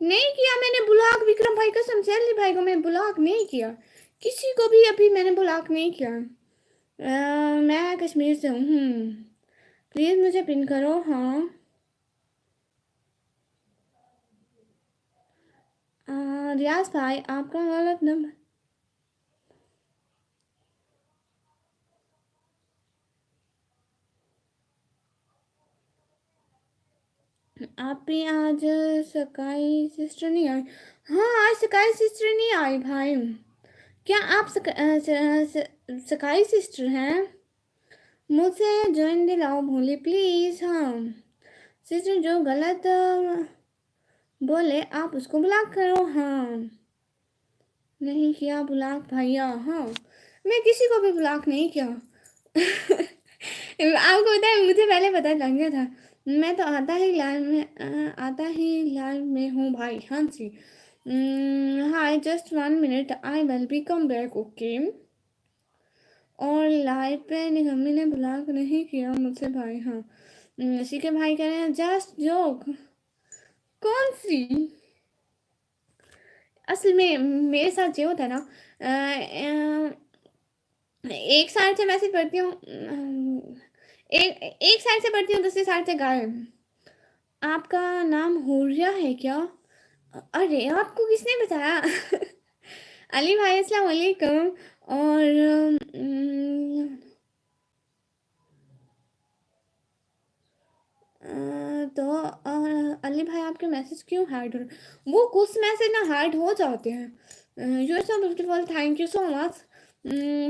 नहीं किया मैंने ब्लॉक विक्रम भाई, कसम से अली भाई को मैं ब्लॉक नहीं किया। किसी को भी अभी मैंने ब्लॉक नहीं किया। मैं कश्मीर से हूँ। प्लीज़ मुझे पिन करो, हाँ। रियाज भाई आपका गलत नंबर। आप भी आज स्काई सिस्टर नहीं आई? हाँ आज स्काई सिस्टर नहीं आई भाई। क्या आप स्काई सिस्टर हैं? मुझे ज्वाइन दिलाओ भोले प्लीज़, हाँ। सिस्टर जो गलत बोले आप उसको ब्लॉक करो, हाँ। नहीं किया ब्लॉक भैया, हाँ। मैं किसी को भी ब्लॉक नहीं किया। आपको पता है मुझे पहले पता लग गया था। मैं तो आता ही लाइव में हूँ भाई, हाँ जी। Hi just 1 minute I will be come back, okay. और लाइव पे निगम्मी ने ब्लॉक नहीं किया मुझसे भाई, हाँ। इसी के भाई कह रहे हैं जस्ट जोक। कौन सी? असल में मेरे साथ ये होता है ना, एक साइड से मैसेज पढ़ती हूँ, एक एक साइड से पढ़ती हूँ, दूसरी साइड से गायब। आपका नाम हुर्रिया है क्या? अरे आपको किसने बताया? अली भाई अस्सलाम वालेकुम। और तो अली भाई आपके मैसेज क्यों हाइड हो रहे? वो कुछ मैसेज ना हाइड हो जाते हैं। You are so beautiful, thank you so much.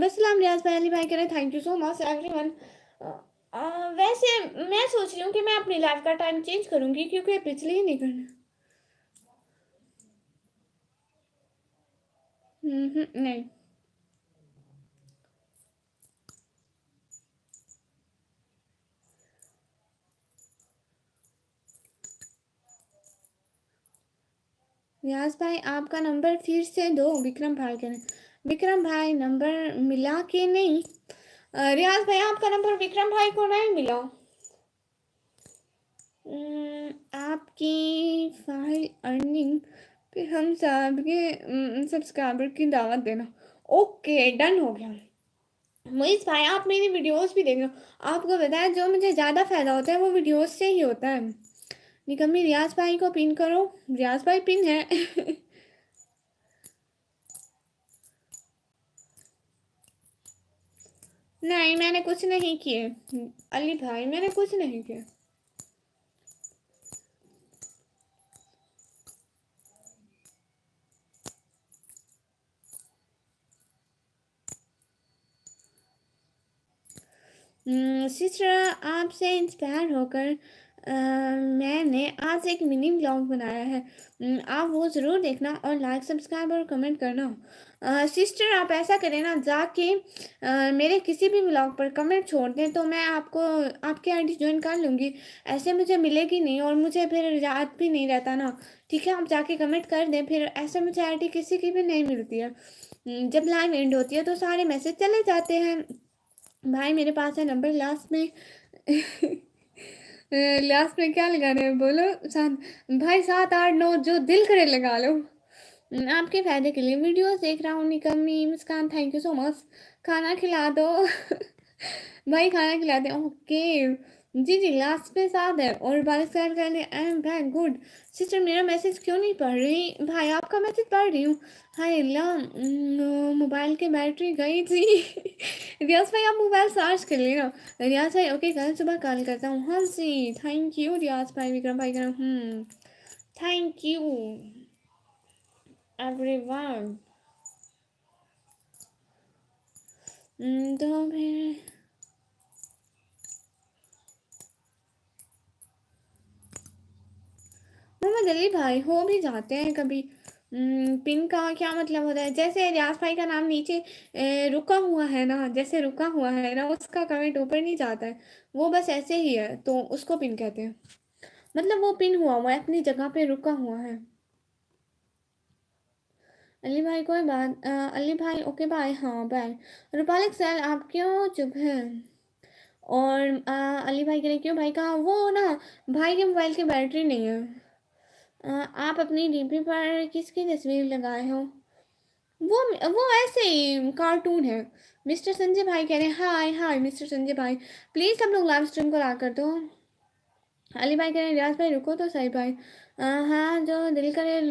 वसलाम रियाज भाई, अली भाई कह रहे हैं thank you so much everyone. वैसे मैं सोच रही हूँ कि मैं अपनी लाइफ का टाइम चेंज करूँगी, क्योंकि बिजली ही नहीं करना। नहीं। रियाज भाई आपका नंबर फिर से दो, विक्रम भाई कह रहे हैं। विक्रम भाई नंबर मिला के नहीं, रियाज भाई आपका नंबर विक्रम भाई को नहीं मिला। आपकी फाइल अर्निंग पे हम सबके सब्सक्राइबर की दावत देना। ओके डन हो गया। मोइस भाई आप मेरी वीडियोस भी देख लो। आपको बताया जो मुझे ज़्यादा फायदा होता है वो वीडियोस से ही होता है। निकम्मी रियाज भाई को पिन करो। रियाज भाई पिन है। नहीं मैंने कुछ नहीं किए। अली भाई मैंने कुछ नहीं किया। सिस्टर आपसे इंस्पायर होकर मैंने आज एक मिनी ब्लॉग बनाया है। आप वो ज़रूर देखना और लाइक सब्सक्राइब और कमेंट करना। सिस्टर आप ऐसा करें ना जाके मेरे किसी भी ब्लॉग पर कमेंट छोड़ दें तो मैं आपको आपकी आईडी ज्वाइन कर लूँगी। ऐसे मुझे मिलेगी नहीं और मुझे फिर याद भी नहीं रहता ना। ठीक है आप जाके कमेंट कर दें फिर ऐसे मुझे आईडी किसी की भी नहीं मिलती है। जब लाइव एंड होती है तो सारे मैसेज चले जाते हैं। भाई मेरे पास है नंबर लास्ट में। लास्ट में क्या लगा रहे हैं बोलो। सात भाई 7 8 9 जो दिल करे लगा लो। आपके फायदे के लिए वीडियोस देख रहा हूँ। निकम्मी Muskan thank you so much. खाना खिला दो। भाई खाना खिला दे ओके। जी जी लास्ट पे साथ है और बारिश करने I am back good. Sister मेरा मैसेज क्यों नहीं पढ़ रही। भाई आपका मैसेज पढ़ रही हूँ। हाय अल्लाह मोबाइल की बैटरी गई थी। रियाज भाई आप मोबाइल चार्ज कर लेना। रियाज भाई ओके कल सुबह कॉल करता हूँ। हाँ जी थैंक यू रियाज भाई विक्रम भाई का थैंक यू एवरीवन। तो फिर मोहम्मद अली भाई हो भी जाते हैं कभी। पिन का क्या मतलब होता है जैसे रियाज भाई का नाम नीचे रुका हुआ है ना जैसे रुका हुआ है ना उसका कमेंट ऊपर नहीं जाता है। वो बस ऐसे ही है तो उसको पिन कहते हैं। मतलब वो पिन हुआ है अपनी जगह पे रुका हुआ है। अली भाई कोई बात अली भाई ओके बाय हाँ बाय। रूपालिक सर आप क्यों चुप हैं। और अली भाई के लिए क्यों भाई का वो ना भाई के मोबाइल की बैटरी नहीं है। आप अपनी डीपी पर किसकी तस्वीर लगाए हो। वो ऐसे ही कार्टून है। मिस्टर संजय भाई कह रहे हैं हाय हाय मिस्टर संजय भाई प्लीज़ सब लोग लाइव स्ट्रीम को ला कर दो। अली भाई कह रहे हैं रियाज भाई रुको तो सही भाई। हाँ जो दिल करे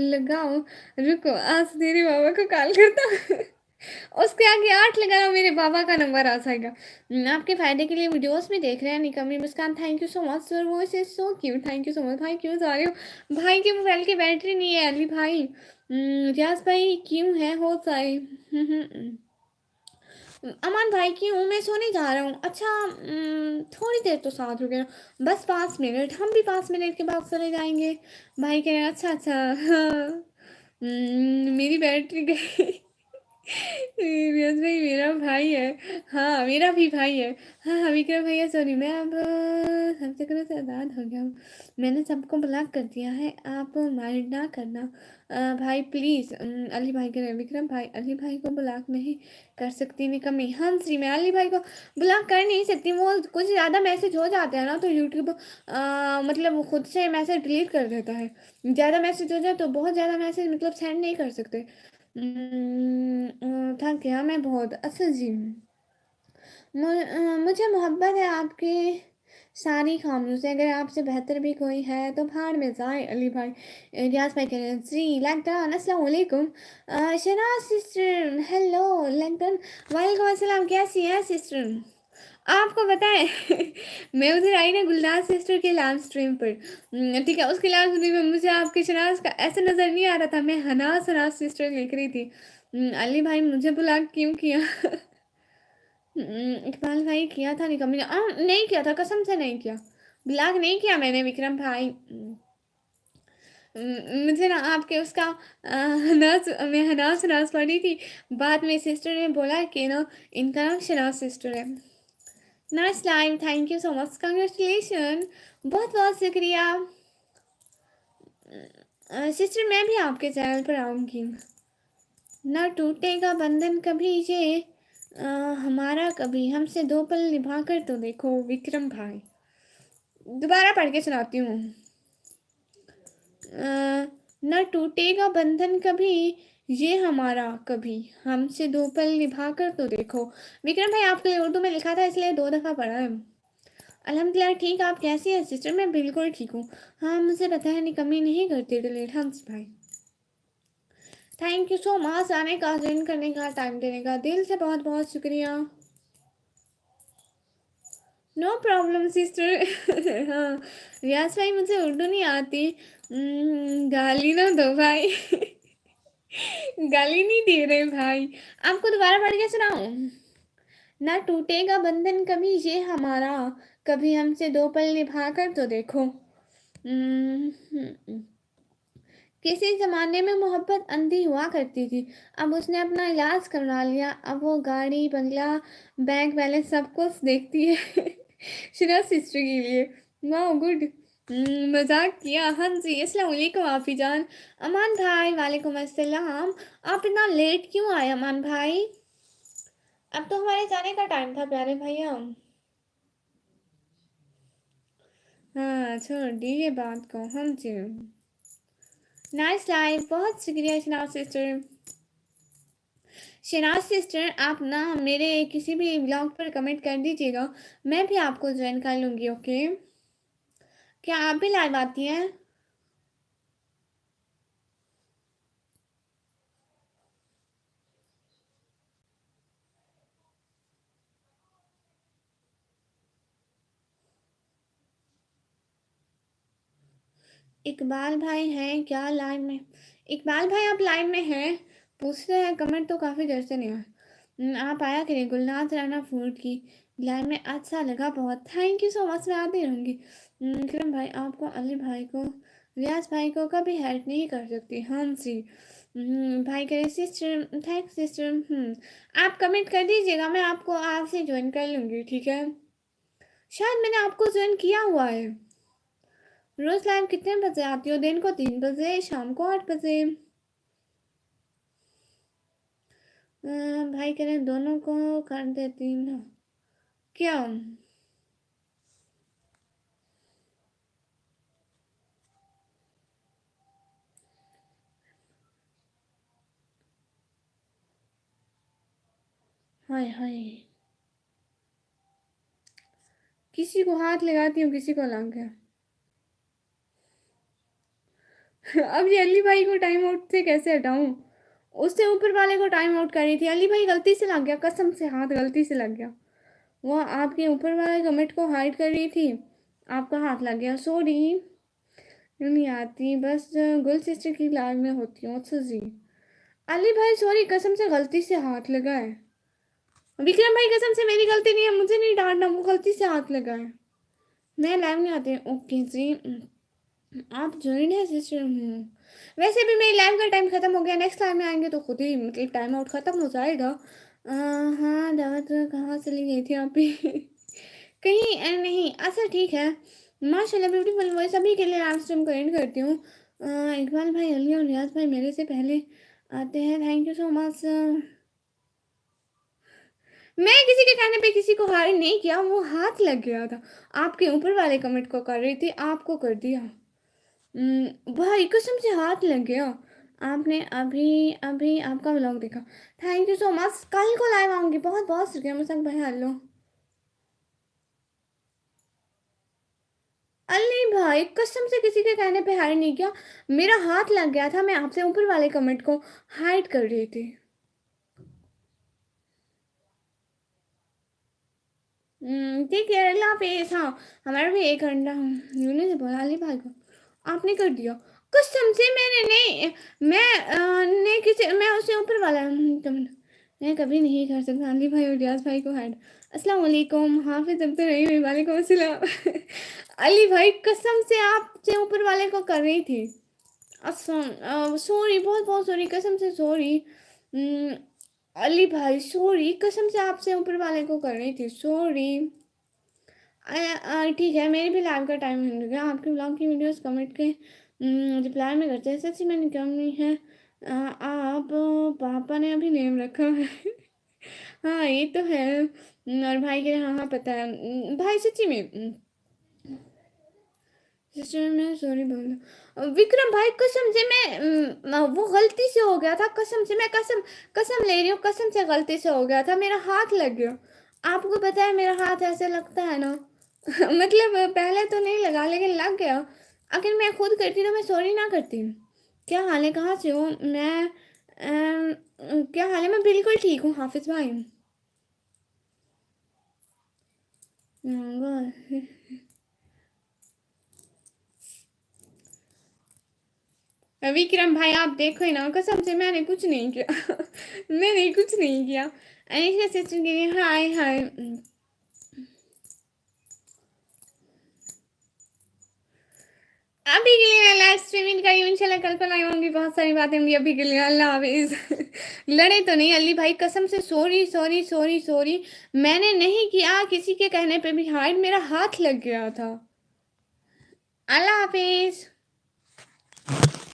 लगाओ। रुको आज तेरे बाबा को कॉल करता हूँ। उसके आगे 8 लगाओ मेरे बाबा का नंबर आ जाएगा। आपके फायदे के लिए वीडियोस भी देख रहे हैं। निकम्मी Muskan thank you so much sir voice is so cute thank you so much. भाई क्यों जा रहे हो। भाई के मोबाइल की बैटरी नहीं है अली भाई। रियाज भाई क्यों है हो जाए। अमान भाई क्यों मैं सोने जा रहा हूँ। अच्छा थोड़ी देर तो साथ रुके ना बस 5 मिनट हम भी 5 मिनट के बाद चले जाएंगे। भाई कह रहे हैं अच्छा अच्छा हाँ। मेरी बैटरी गई। रियाज भाई मेरा भाई है। हाँ मेरा भी भाई है। हाँ हाँ विक्रम भैया सॉरी मैं अब सब चक्करों से आज़ाद हो गया हूँ। मैंने सबको ब्लॉक कर दिया है आप माइंड ना करना। भाई प्लीज़ अली भाई के विक्रम भाई अली भाई को ब्लॉक नहीं कर सकती निकम्मी। हाँ जी मैं अली भाई को ब्लॉक कर नहीं सकती वो कुछ ज़्यादा मैसेज हो जाते हैं ना तो यूट्यूब मतलब वो खुद से मैसेज डिलीट कर देता है। ज़्यादा मैसेज हो जाए तो बहुत ज़्यादा मैसेज मतलब सेंड नहीं कर सकते। थक गया मैं बहुत अच्छा जी। मुझे मोहब्बत है आपके सारी खामियों से अगर आपसे बेहतर भी कोई है तो भाड़ में जाए अली भाई। रियाज भाई कह रहे हैं जी लैंटन अस्सलाम वालेकुम। शनाज सिस्टर हेलो लैंटन वालेकुम अस्सलाम कैसी है सिस्टर। आपको बताएं मैं उधर आई ना गुलनाज सिस्टर के लाइव स्ट्रीम पर। ठीक है उसके लाइव स्ट्रीम में मुझे आपके शनाज का ऐसा नज़र नहीं आ रहा था मैं हनाज हनाज सिस्टर लिख रही थी। अली भाई मुझे ब्लॉक क्यों किया। इकबाल भाई किया था निकम्मी ने नहीं किया था कसम से नहीं किया। ब्लॉक नहीं किया मैंने विक्रम भाई। मुझे ना आपके उसका हनास मैं हनास हनास पढ़ी थी। बाद में सिस्टर ने बोला कि ना इनका नाम शनाज सिस्टर है। Nice live thank you so much congratulation बहुत बहुत शुक्रिया। सिस्टर मैं भी आपके चैनल पर आऊँगी। ना टूटेगा बंधन कभी ये हमारा कभी हमसे दो पल निभा कर तो देखो, विक्रम भाई। दोबारा पढ़ के सुनाती हूँ। न टूटेगा बंधन कभी, ये हमारा कभी हमसे दो पल निभा कर तो देखो। विक्रम भाई आपके लिए उर्दू में लिखा था, इसलिए 2 दफ़ा पढ़ा है। अल्हम्दुलिल्लाह ठीक, आप कैसी हैं सिस्टर? मैं बिल्कुल ठीक हूँ। हाँ, मुझे पता है, नहीं कमी नहीं करती डिलीट हंस भाई। थैंक यू सो मच आने का, ज्वाइन करने का, टाइम देने का, दिल से बहुत बहुत शुक्रिया। No problem sister. हाँ रियाज भाई, मुझे उर्दू नहीं आती। गाली ना दो भाई। गाली नहीं दे रहे भाई। आपको दोबारा पढ़ के सुनाऊं? ना टूटेगा बंधन कभी ये हमारा, कभी हमसे दो पल निभा कर तो देखो। किसी ज़माने में मोहब्बत अंधी हुआ करती थी, अब उसने अपना इलाज करवा लिया। अब वो गाड़ी बंगला बैंक बैलेंस सब कुछ देखती है। शिरा सिस्टर के लिए। वाह गुड। मजाक किया। हाँ जी, अस्सलाम वालेकुम आफी जान। अमान भाई वालेकुम अस्सलाम। आप इतना लेट क्यों आए अमान भाई? अब तो हमारे जाने का टाइम था प्यारे भैया। हाँ छोड़ दीजिए बात को। हाँ जी, नाइस लाइफ, बहुत शुक्रिया शनाज सिस्टर। शनाज सिस्टर आप ना मेरे किसी भी ब्लॉग पर कमेंट कर दीजिएगा, मैं भी आपको ज्वाइन कर लूँगी। ओके, क्या आप भी लाइव आती हैं? इकबाल भाई हैं क्या लाइव में? इकबाल भाई आप लाइव में हैं? पूछ रहे हैं, कमेंट तो काफ़ी देर से नहीं आया। आप आया करिए। गुलनाज राना फूड की लाइव में अच्छा लगा बहुत, थैंक यू सो मच, मैं आती रहूँगी। विक्रम भाई आपको, अली भाई को, रियाज भाई को कभी हेल्प नहीं कर सकती। हाँ जी। भाई करे सिस्टर, थैंक सिस्टर। आप कमेंट कर दीजिएगा, मैं आपको आपसे ज्वाइन कर लूँगी, ठीक है? शायद मैंने आपको ज्वाइन किया हुआ है। रोज लाइव कितने बजे आती हो? दिन को 3 बजे, शाम को 8 बजे। भाई कह रहे हैं दोनों को कर देती ना क्या? हाय हाय, किसी को हाथ लगाती हूँ, किसी को लग गया। अब ये अली भाई को टाइम आउट से कैसे हटाऊं? उससे ऊपर वाले को टाइम आउट कर रही थी, अली भाई गलती से लग गया, कसम से हाथ गलती से लग गया। वो आपके ऊपर वाले कमेंट को हाइड कर रही थी, आपका हाथ लग गया, सॉरी। नहीं आती, बस गुल सिस्टर की लाइव में होती हूँ। अच्छा जी, अली भाई सॉरी, कसम से गलती से हाथ लगा है। विक्रम भाई कसम से मेरी गलती नहीं है, मुझे नहीं डांटना, वो गलती से हाथ लगा है। मैं लाइव नहीं आती। ओके जी, आप ज्वाइन है सिस्टर। वैसे भी मेरी लाइव का टाइम ख़त्म हो गया, नेक्स्ट टाइम में आएंगे तो खुद ही मतलब टाइम आउट ख़त्म हो जाएगा। हाँ दावत कहाँ चली गई थी आप भी? कहीं नहीं, अच्छा ठीक है। माशाल्लाह ब्यूटीफुल वॉइस। अभी के लिए लाइव स्ट्रीम को एंड करती हूँ। इकबाल भाई, अली और रियाज भाई मेरे से पहले आते हैं, थैंक यू सो मच। मैं किसी के कहने पे किसी को हार नहीं किया, वो हाथ लग गया था। आपके ऊपर वाले कमेंट को कर रही थी, आपको कर दिया। भाई कसम से हाथ लग गया। आपने अभी अभी आपका व्लॉग देखा, थैंक यू सो मच। कल को लाइव आऊंगी, बहुत बहुत शुक्रिया मुझे भाई। हेलो अली भाई, कसम से किसी के कहने पे हार नहीं किया, मेरा हाथ लग गया था, मैं आपसे ऊपर वाले कमेंट को हाइड कर रही थी। ठीक है, अल्लाह हाफिज़। हाँ, हमारा भी 1 घंटा यूने से बोला अली भाई को, आपने कर दिया। कसम से मैंने नहीं, ने किसी, मैं उससे ऊपर वाला मैं कभी नहीं कर सकता अली भाई और रियाज भाई को हाइड। अस्सलाम वालेकुम, हाफिज़ जब तो रही हुई, वालेकुम अस्सलाम। अली भाई कसम से आपसे ऊपर वाले को कर रही थी। सॉरी, बहुत बहुत सॉरी, कसम से सॉरी। अली भाई सॉरी, कसम से आपसे ऊपर वाले को कर रही थी, सॉरी। ठीक है, मेरे भी लाइव का टाइम हो गया। आपके ब्लॉग की वीडियोस कमेंट के रिप्लाई में करते हैं, सच्ची मैंने कम नहीं है। आप पापा ने अभी नेम रखा है। हाँ, ये तो है। और भाई के हाँ, हाँ, पता है। भाई सच्ची में सिस्टर ने सॉरी बोला। विक्रम भाई कसम से मैं वो गलती से हो गया था, कसम से मैं कसम कसम ले रही हूँ, कसम से गलती से हो गया था, मेरा हाथ लग गया। आपको पता है मेरा हाथ ऐसे लगता है ना मतलब पहले तो नहीं लगा लेकिन लग गया। अगर मैं खुद करती तो मैं सॉरी ना करती। क्या हाल है, कहाँ से हो? मैं क्या हाल है? मैं बिल्कुल ठीक हूँ हाफिज भाई। विक्रम भाई आप देखो ही ना, कसम से मैंने कुछ नहीं किया मैंने कुछ नहीं किया। अनिशा सिस्टर के लिए हाय हाय। अभी के लिए मैं लाइव स्ट्रीमिंग करी हूँ, इंशाल्लाह कल को लाइव होंगी, बहुत सारी बातें होंगी। अभी के लिए अल्लाह हाफिज लड़े तो नहीं अली भाई, कसम से सॉरी सॉरी सॉरी सॉरी। मैंने नहीं किया, किसी के कहने पे भी हाइड मेरा हाथ लग गया था। अल्लाह हाफिज।